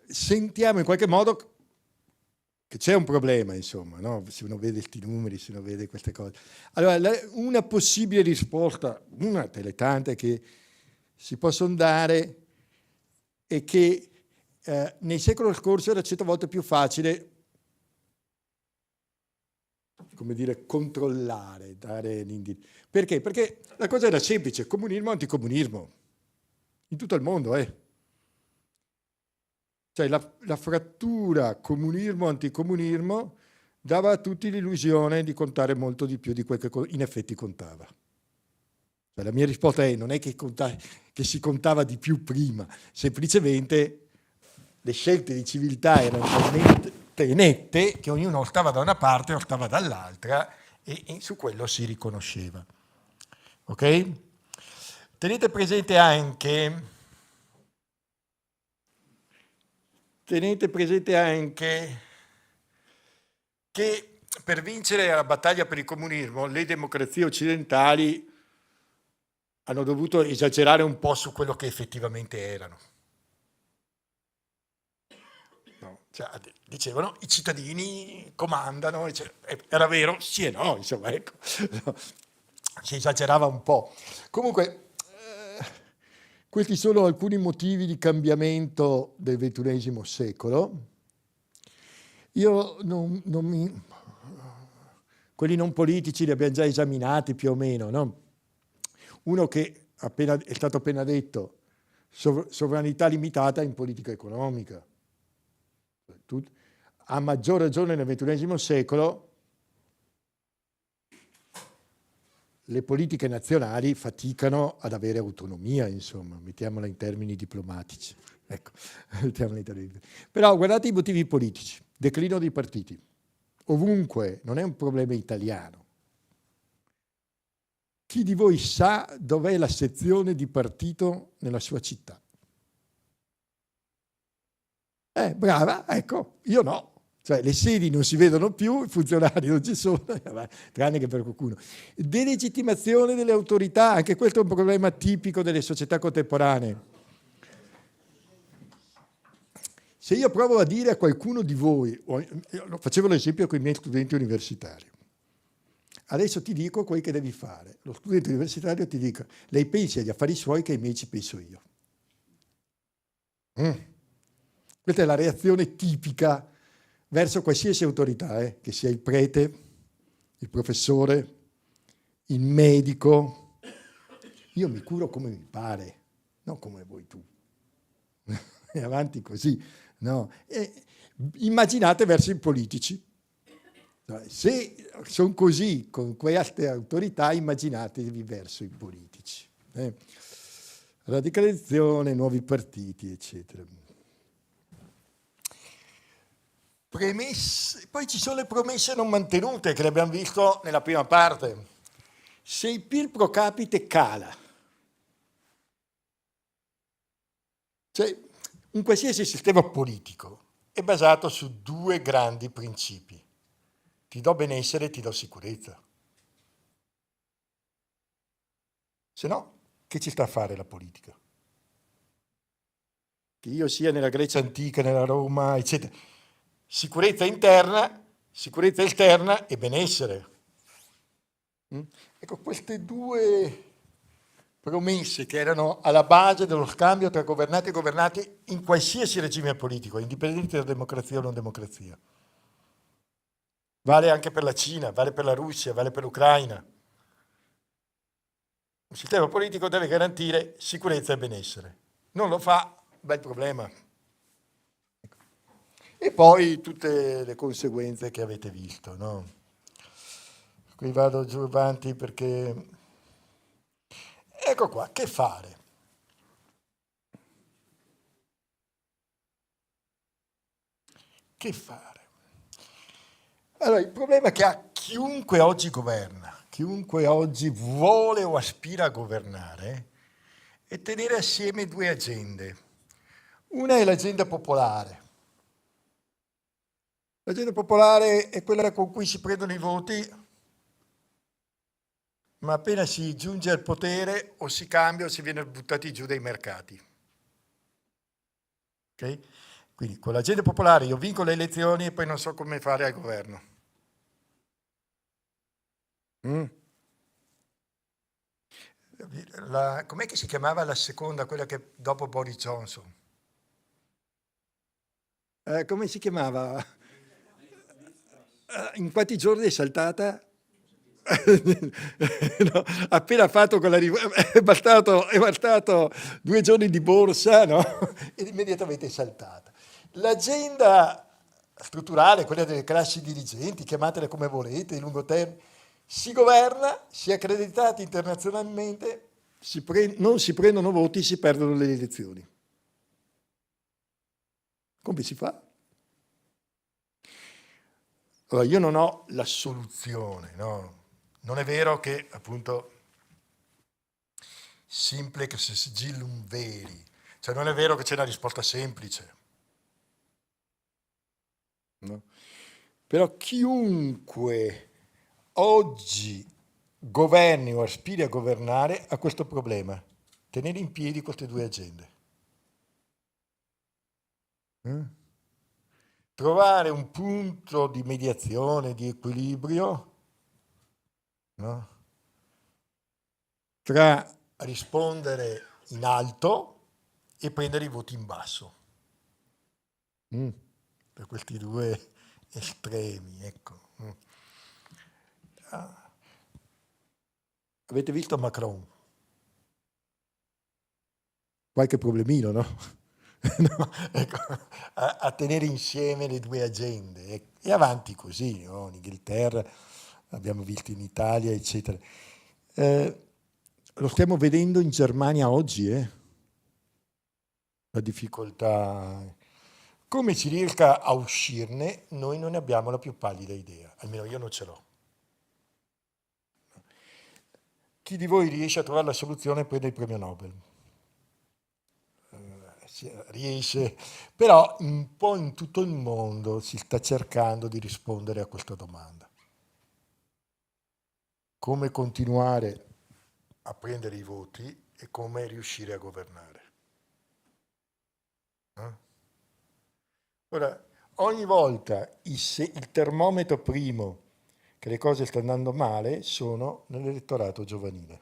sentiamo in qualche modo che c'è un problema, insomma, no? Se uno vede questi numeri, se uno vede queste cose. Allora, una possibile risposta, una delle tante che si possono dare, è che nel secolo scorso era 100 volte più facile, come dire, controllare, dare l'indirizzo. Perché? Perché la cosa era semplice, comunismo, anticomunismo, in tutto il mondo, Cioè la frattura comunismo-anticomunismo dava a tutti l'illusione di contare molto di più di quel che in effetti contava. Cioè, la mia risposta è non è che si contava di più prima, semplicemente le scelte di civiltà erano talmente nette che ognuno stava da una parte o stava dall'altra e su quello si riconosceva. Ok? Tenete presente anche che per vincere la battaglia per il comunismo le democrazie occidentali hanno dovuto esagerare un po' su quello che effettivamente erano. No, cioè, dicevano i cittadini comandano, era vero? Sì e no, insomma, ecco, si esagerava un po'. Comunque, questi sono alcuni motivi di cambiamento del XXI secolo. Io quelli non politici li abbiamo già esaminati più o meno, no? Uno che è stato appena detto, sovranità limitata in politica economica. A maggior ragione nel XXI secolo le politiche nazionali faticano ad avere autonomia, insomma, mettiamola in termini diplomatici. Ecco, mettiamola in termini. Però guardate i motivi politici, declino dei partiti. Ovunque, non è un problema italiano. Chi di voi sa dov'è la sezione di partito nella sua città? Brava, ecco, io no. Cioè le sedi non si vedono più, i funzionari non ci sono, tranne che per qualcuno. Delegittimazione delle autorità, anche questo è un problema tipico delle società contemporanee. Se io provo a dire a qualcuno di voi, facevo l'esempio con i miei studenti universitari, adesso ti dico quel che devi fare. Lo studente universitario ti dica, lei pensi agli affari suoi che ai miei ci penso io. Questa è la reazione tipica verso qualsiasi autorità, che sia il prete, il professore, il medico. Io mi curo come mi pare, non come vuoi tu. E avanti così, no? Immaginate verso i politici. Se sono così con queste autorità, immaginatevi verso i politici. Radicalizzazione, nuovi partiti, eccetera. Premesse, poi ci sono le promesse non mantenute, che le abbiamo visto nella prima parte. Se il PIL pro capite cala, cioè un qualsiasi sistema politico è basato su due grandi principi. Ti do benessere e ti do sicurezza. Se no, che ci sta a fare la politica? Che io sia nella Grecia antica, nella Roma, eccetera. Sicurezza interna, sicurezza esterna e benessere. Ecco, queste due promesse che erano alla base dello scambio tra governati e governati in qualsiasi regime politico, indipendente da democrazia o non democrazia. Vale anche per la Cina, vale per la Russia, vale per l'Ucraina. Un sistema politico deve garantire sicurezza e benessere. Non lo fa, bel problema. E poi tutte le conseguenze che avete visto, no? Qui vado giù avanti perché... Ecco qua, che fare? Che fare? Allora, il problema che ha chiunque oggi governa, chiunque oggi vuole o aspira a governare, è tenere assieme due agende. Una è l'agenda popolare. L'agenda popolare è quella con cui si prendono i voti, ma appena si giunge al potere o si cambia o si viene buttati giù dai mercati. Okay? Quindi con l'agenda popolare io vinco le elezioni e poi non so come fare al governo. Com'è che si chiamava la seconda, quella che dopo Boris Johnson? Come si chiamava? In quanti giorni è saltata? No, appena fatto con la è bastato 2 giorni di borsa, no? Ed immediatamente è saltata. L'agenda strutturale, quella delle classi dirigenti, chiamatela come volete, di lungo termine, si governa, si è accreditati internazionalmente, non si prendono voti, si perdono le elezioni. Come si fa? Allora, io non ho la soluzione, no? Non è vero che, appunto, simplex sigillum veri, cioè non è vero che c'è una risposta semplice. No? Però chiunque oggi governi o aspiri a governare ha questo problema, tenere in piedi queste due agende. Trovare un punto di mediazione, di equilibrio, no? Tra rispondere in alto e prendere i voti in basso. Per questi due estremi, ecco. Avete visto Macron? qualche problemino, no? No, ecco, a tenere insieme le due agende e avanti così, no? In Inghilterra, abbiamo visto in Italia, eccetera. Lo stiamo vedendo in Germania oggi, la difficoltà. Come si riesca a uscirne, noi non ne abbiamo la più pallida idea, almeno io non ce l'ho. Chi di voi riesce a trovare la soluzione prende il premio Nobel. Riesce, però un po' in tutto il mondo si sta cercando di rispondere a questa domanda. Come continuare a prendere i voti e come riuscire a governare. Ora, ogni volta il termometro primo che le cose stanno andando male sono nell'elettorato giovanile.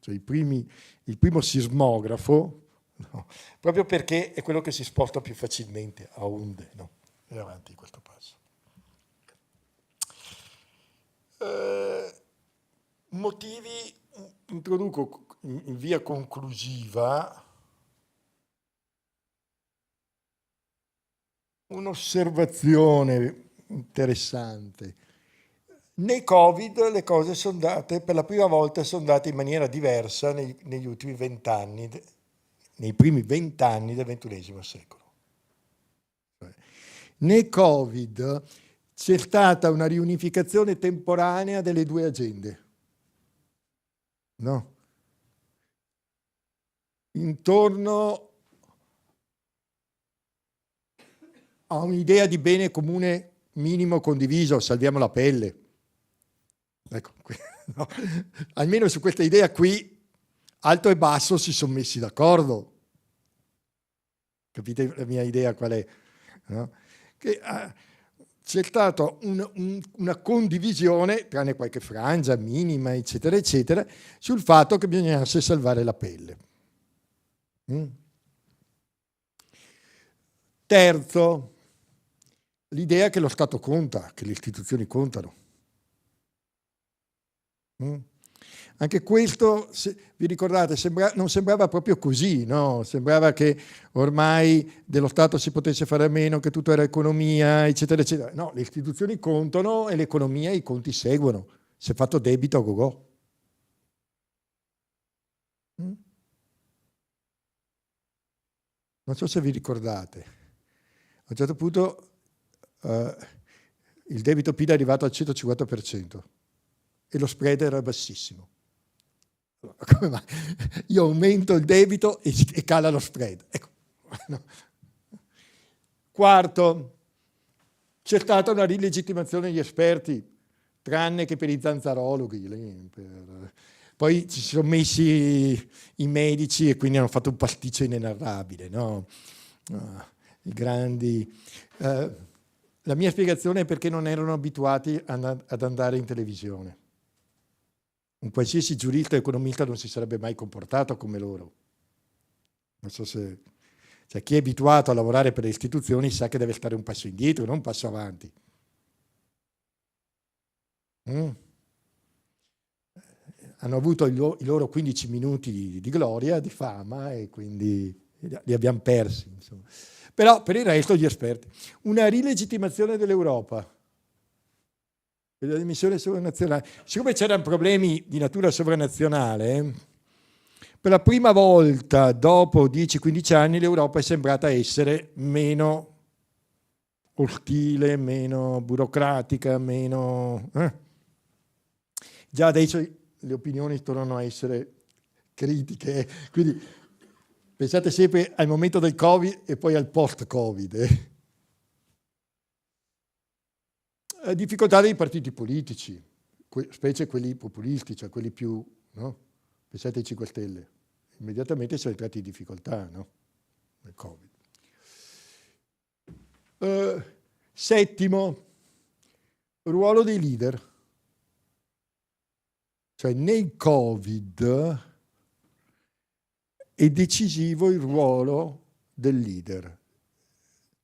Cioè il primo sismografo, no, proprio perché è quello che si sposta più facilmente a onde, no? E avanti questo passo. Motivi, introduco in via conclusiva un'osservazione interessante. Nei Covid le cose sono andate, per la prima volta sono andate in maniera diversa negli ultimi 20 anni, nei primi 20 anni del XXI secolo. Nei Covid c'è stata una riunificazione temporanea delle due agende. No? Intorno a un'idea di bene comune minimo condiviso, salviamo la pelle. Ecco, no. Almeno su questa idea qui, alto e basso si sono messi d'accordo. Capite la mia idea qual è? No? Che c'è stata una condivisione, tranne qualche frangia minima, eccetera, eccetera, sul fatto che bisognasse salvare la pelle. Terzo, l'idea che lo Stato conta, che le istituzioni contano. Anche questo, vi ricordate, non sembrava proprio così, no? Sembrava che ormai dello Stato si potesse fare a meno, che tutto era economia, eccetera, eccetera. No, le istituzioni contano e l'economia e i conti seguono. Si è fatto debito a gogò. Non so se vi ricordate. A un certo punto il debito PIL è arrivato al 150%. E lo spread era bassissimo. Come mai? Io aumento il debito e cala lo spread. Ecco. No. Quarto, c'è stata una rilegittimazione degli esperti, tranne che per i zanzarologhi. Poi ci sono messi i medici e quindi hanno fatto un pasticcio inenarrabile, no? I grandi... la mia spiegazione è perché non erano abituati ad andare in televisione. Un qualsiasi giurista o economista non si sarebbe mai comportato come loro. Non so se... Cioè, chi è abituato a lavorare per le istituzioni sa che deve stare un passo indietro, non un passo avanti. Hanno avuto i loro 15 minuti di gloria, di fama, e quindi li abbiamo persi. Insomma. Però per il resto gli esperti. Una rilegittimazione dell'Europa. La dimensione sovranazionale. Siccome c'erano problemi di natura sovranazionale, per la prima volta dopo 10-15 anni l'Europa è sembrata essere meno ostile, meno burocratica, meno... Già adesso le opinioni tornano a essere critiche, quindi pensate sempre al momento del Covid e poi al post-Covid. Difficoltà dei partiti politici, specie quelli populisti, cioè quelli più, no? Pensate ai 5 Stelle, immediatamente sono entrati in difficoltà, no? Nel Covid. Settimo, ruolo dei leader. Cioè nel Covid è decisivo il ruolo del leader,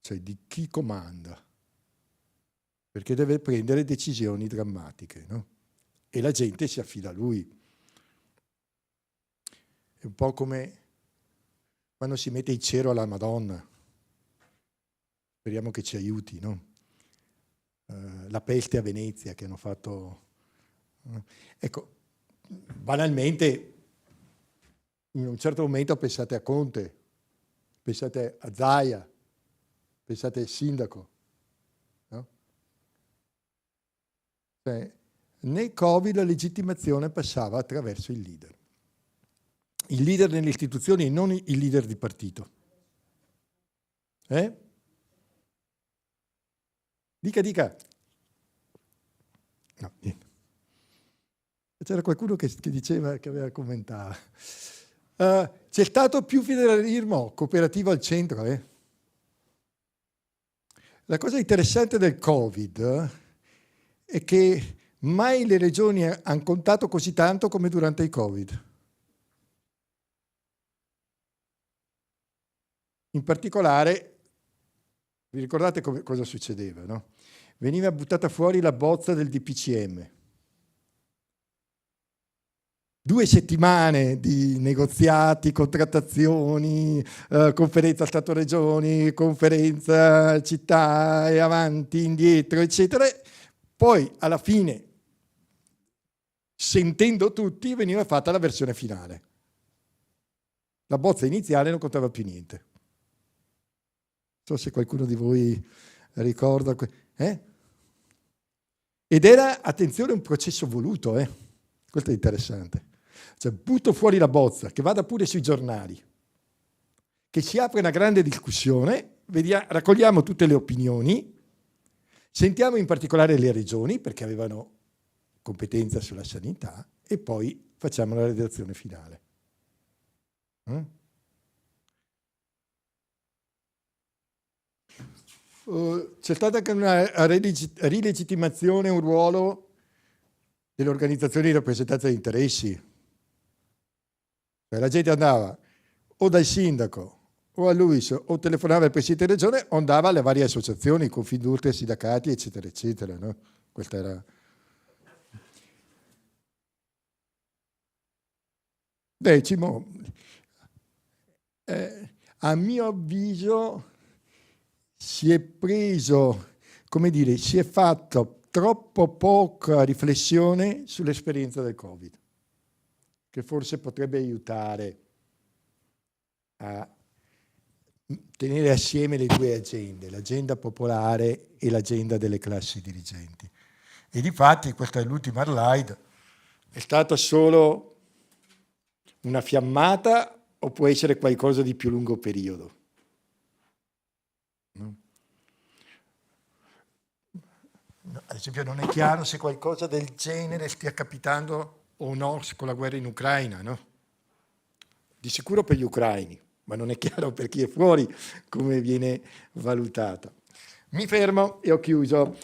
cioè di chi comanda, perché deve prendere decisioni drammatiche, no? E la gente si affida a lui. È un po' come quando si mette il cero alla Madonna. Speriamo che ci aiuti, no? La peste a Venezia che hanno fatto... Ecco, banalmente, in un certo momento pensate a Conte, pensate a Zaia, pensate al sindaco, no? Cioè, nel Covid la legittimazione passava attraverso il leader. Il leader nelle istituzioni e non il leader di partito. Dica. No, niente. C'era qualcuno che diceva, che aveva commentato. C'è stato più federalismo cooperativo al centro. La cosa interessante del Covid è che mai le regioni hanno contato così tanto come durante il Covid. In particolare, vi ricordate cosa succedeva, no? Veniva buttata fuori la bozza del DPCM. 2 settimane di negoziati, contrattazioni, conferenza Stato-Regioni, conferenza città e avanti, indietro, eccetera. Poi alla fine, sentendo tutti, veniva fatta la versione finale. La bozza iniziale non contava più niente. Non so se qualcuno di voi ricorda. Ed era, attenzione, un processo voluto. Questo è interessante. Cioè, butto fuori la bozza, che vada pure sui giornali, che si apre una grande discussione, raccogliamo tutte le opinioni, sentiamo in particolare le regioni, perché avevano competenza sulla sanità, e poi facciamo la redazione finale. C'è stata anche una rilegittimazione, un ruolo delle organizzazioni di rappresentanza di interessi. Cioè, la gente andava o dal sindaco o a Luis o telefonava al presidente di regione o andava alle varie associazioni, Confindustria, sindacati, eccetera, eccetera. No? Questa era... Decimo, a mio avviso si è preso, come dire, si è fatto troppo poca riflessione sull'esperienza del Covid, che forse potrebbe aiutare a tenere assieme le 2 agende, l'agenda popolare e l'agenda delle classi dirigenti. E difatti, questa è l'ultima slide, è stata solo una fiammata o può essere qualcosa di più lungo periodo? No? Ad esempio non è chiaro se qualcosa del genere stia capitando o no con la guerra in Ucraina, no? Di sicuro per gli ucraini, ma non è chiaro per chi è fuori come viene valutata. Mi fermo e ho chiuso.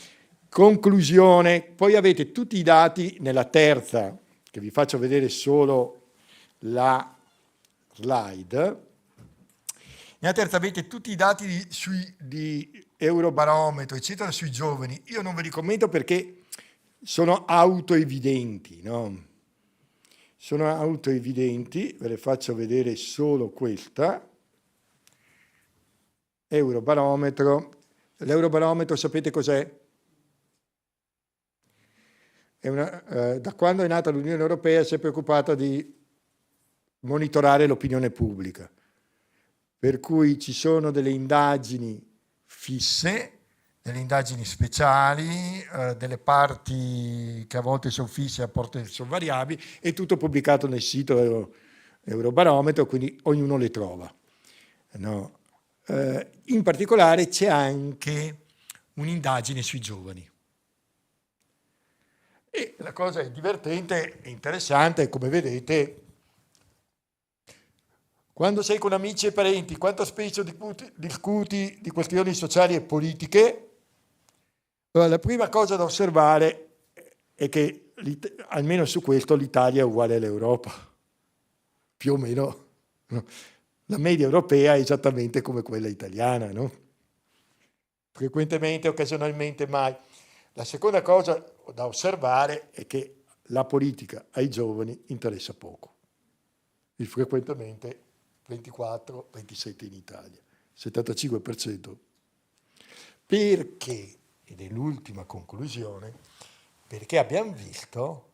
Conclusione, poi avete tutti i dati nella terza, che vi faccio vedere solo la slide. Nella terza avete tutti i dati di Eurobarometro, eccetera, sui giovani. Io non ve li commento perché sono autoevidenti, no? Sono autoevidenti, ve le faccio vedere solo questa. Eurobarometro. L'Eurobarometro sapete cos'è? Da quando è nata l'Unione Europea si è preoccupata di monitorare l'opinione pubblica. Per cui ci sono delle indagini fisse, delle indagini speciali, delle parti che a volte sono fisse e a volte sono variabili, è tutto pubblicato nel sito Eurobarometro, quindi ognuno le trova. No? In particolare c'è anche un'indagine sui giovani. E la cosa è divertente e interessante, come vedete, quando sei con amici e parenti, quanto spesso discuti di questioni sociali e politiche, la prima cosa da osservare è che, almeno su questo, l'Italia è uguale all'Europa, più o meno. No? La media europea è esattamente come quella italiana, no? Frequentemente, occasionalmente mai. La seconda cosa da osservare è che la politica ai giovani interessa poco. il frequentemente 24-27 in Italia, 75%. Perché, ed è l'ultima conclusione, perché abbiamo visto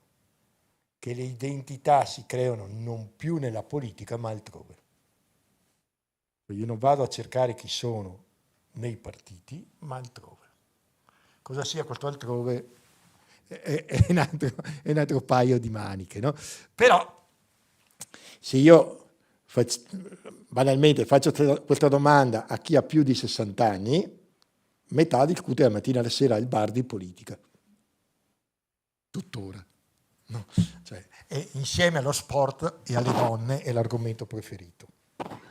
che le identità si creano non più nella politica ma altrove. Io non vado a cercare chi sono nei partiti ma altrove. Cosa sia questo altrove è un altro paio di maniche, no? Però se io banalmente faccio questa domanda a chi ha più di 60 anni, metà discute la mattina alla sera al bar di politica. Tuttora. No, cioè, e insieme allo sport e alle donne è l'argomento preferito.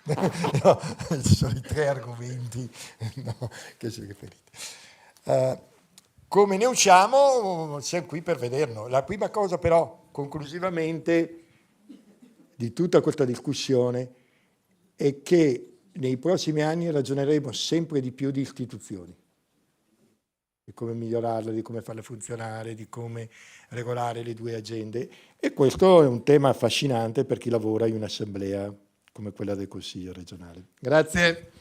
No, ci sono i 3 argomenti, no, che sono preferiti. Come ne usciamo? Siamo qui per vederlo. La prima cosa però, conclusivamente, di tutta questa discussione è che nei prossimi anni ragioneremo sempre di più di istituzioni, di come migliorarle, di come farle funzionare, di come regolare le 2 agende, e questo è un tema affascinante per chi lavora in un'assemblea come quella del Consiglio regionale. Grazie.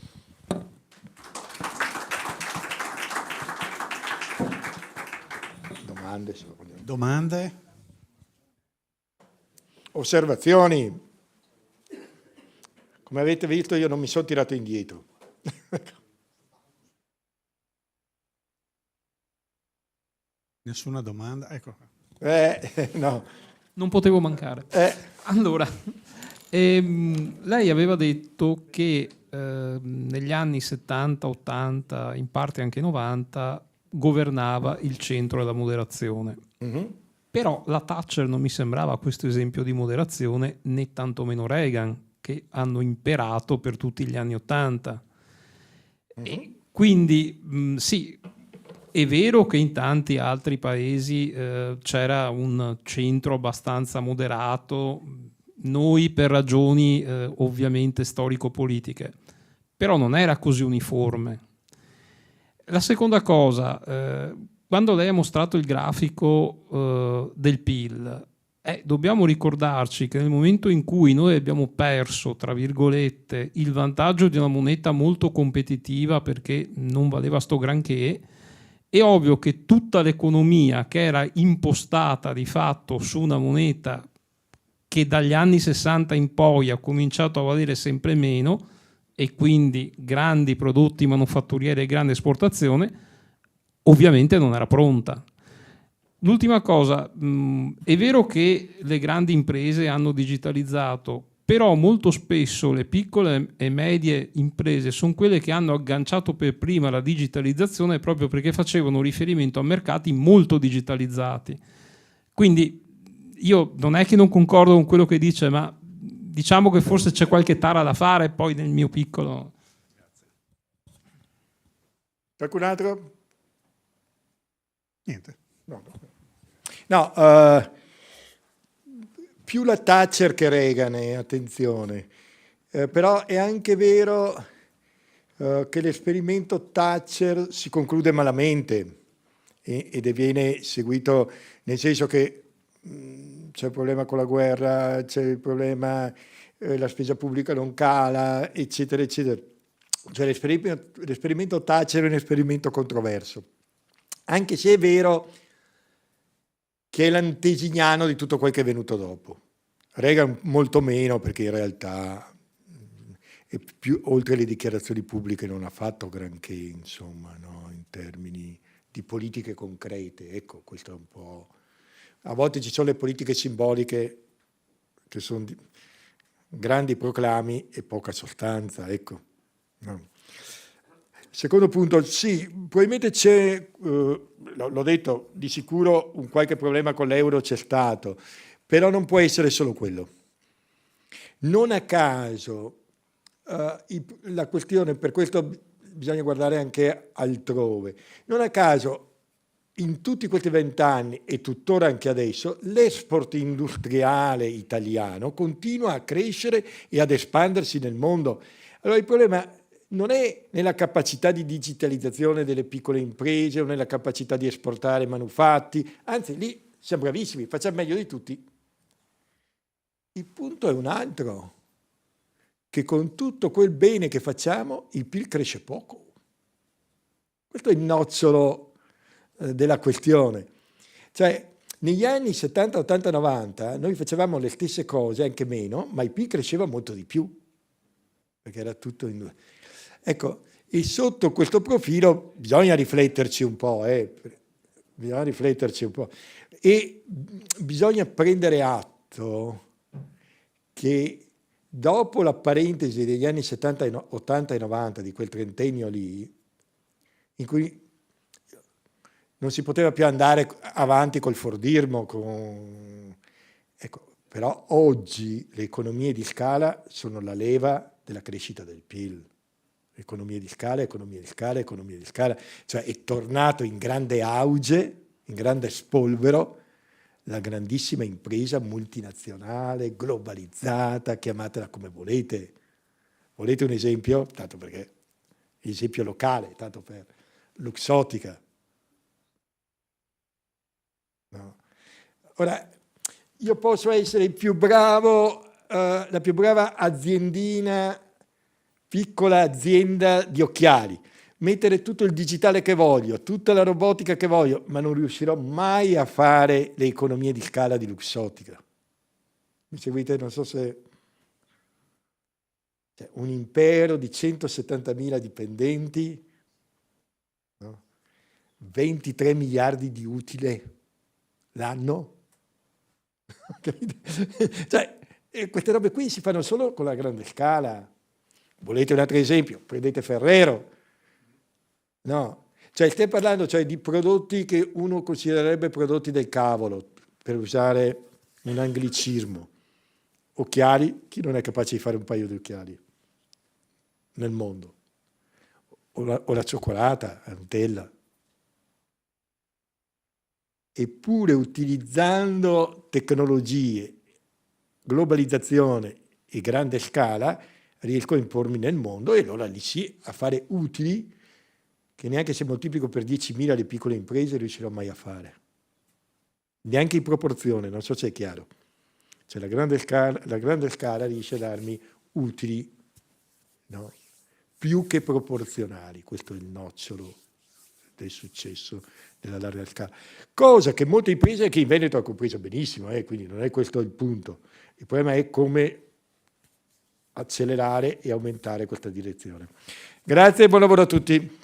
Domande? Domande? Osservazioni? Come avete visto io non mi sono tirato indietro. Nessuna domanda? Ecco. No. Non potevo mancare. Allora, lei aveva detto che negli anni 70, 80, in parte anche 90, governava il centro della moderazione. Mm-hmm. Però la Thatcher non mi sembrava questo esempio di moderazione, né tantomeno Reagan, che hanno imperato per tutti gli anni 80. E quindi sì, è vero che in tanti altri paesi c'era un centro abbastanza moderato, noi per ragioni ovviamente storico-politiche, però non era così uniforme. La seconda cosa, quando lei ha mostrato il grafico del PIL, dobbiamo ricordarci che nel momento in cui noi abbiamo perso, tra virgolette, il vantaggio di una moneta molto competitiva perché non valeva sto granché, è ovvio che tutta l'economia che era impostata di fatto su una moneta che dagli anni 60 in poi ha cominciato a valere sempre meno, e quindi grandi prodotti manufatturieri e grande esportazione, ovviamente non era pronta. L'ultima cosa, è vero che le grandi imprese hanno digitalizzato, però molto spesso le piccole e medie imprese sono quelle che hanno agganciato per prima la digitalizzazione proprio perché facevano riferimento a mercati molto digitalizzati. Quindi io non è che non concordo con quello che dice, ma diciamo che forse c'è qualche tara da fare poi nel mio piccolo. Qualcun altro? Niente. No, più la Thatcher che Reagan, attenzione. Però è anche vero che l'esperimento Thatcher si conclude malamente ed viene seguito, nel senso che c'è il problema con la guerra, c'è il problema, la spesa pubblica non cala, eccetera, eccetera. Cioè l'esperimento Thatcher è un esperimento controverso, anche se è vero che è l'antesignano di tutto quel che è venuto dopo. Reagan molto meno, perché in realtà oltre le dichiarazioni pubbliche non ha fatto granché, insomma, no? In termini di politiche concrete. Ecco, questo è un po'... A volte ci sono le politiche simboliche che sono grandi proclami e poca sostanza, ecco. No. Secondo punto, sì, probabilmente c'è, l'ho detto, di sicuro un qualche problema con l'euro c'è stato, però non può essere solo quello. Non a caso la questione, per questo bisogna guardare anche altrove, non a caso in tutti questi 20 anni e tuttora anche adesso l'export industriale italiano continua a crescere e ad espandersi nel mondo. Allora il problema non è nella capacità di digitalizzazione delle piccole imprese o nella capacità di esportare manufatti, anzi lì siamo bravissimi, facciamo meglio di tutti. Il punto è un altro, che con tutto quel bene che facciamo il PIL cresce poco. Questo è il nocciolo della questione. Cioè, negli anni 70, 80, 90 noi facevamo le stesse cose, anche meno, ma il PIL cresceva molto di più, perché era tutto in... Ecco, e sotto questo profilo bisogna rifletterci un po', bisogna rifletterci un po'. E bisogna prendere atto che dopo la parentesi degli anni 70, 80 e 90, di quel trentennio lì, in cui non si poteva più andare avanti col Fordismo, ecco, però oggi le economie di scala sono la leva della crescita del PIL. Economie di scala, economie di scala, economie di scala, cioè è tornato in grande auge, in grande spolvero, la grandissima impresa multinazionale, globalizzata, chiamatela come volete. Volete un esempio? Tanto perché, esempio locale, tanto per Luxottica. No. Ora, io posso essere il più bravo, la più brava aziendina, piccola azienda di occhiali, mettere tutto il digitale che voglio, tutta la robotica che voglio, ma non riuscirò mai a fare le economie di scala di Luxottica. Mi seguite? Non so se... Cioè, un impero di 170.000 dipendenti, no? 23 miliardi di utile l'anno. Cioè, queste robe qui si fanno solo con la grande scala. Volete un altro esempio? Prendete Ferrero. No, cioè stiamo parlando di prodotti che uno considererebbe prodotti del cavolo, per usare un anglicismo. Occhiali, chi non è capace di fare un paio di occhiali nel mondo? O la cioccolata, la Nutella. Eppure utilizzando tecnologie, globalizzazione e grande scala, riesco a impormi nel mondo, e allora lì sì, a fare utili che neanche se moltiplico per 10.000 le piccole imprese riuscirò mai a fare. Neanche in proporzione, non so se è chiaro. Cioè la grande scala riesce a darmi utili, no? Più che proporzionali. Questo è il nocciolo del successo della larga scala. Cosa che molte imprese, che in Veneto ha compreso benissimo, quindi non è questo il punto. Il problema è come accelerare e aumentare questa direzione. Grazie e buon lavoro a tutti.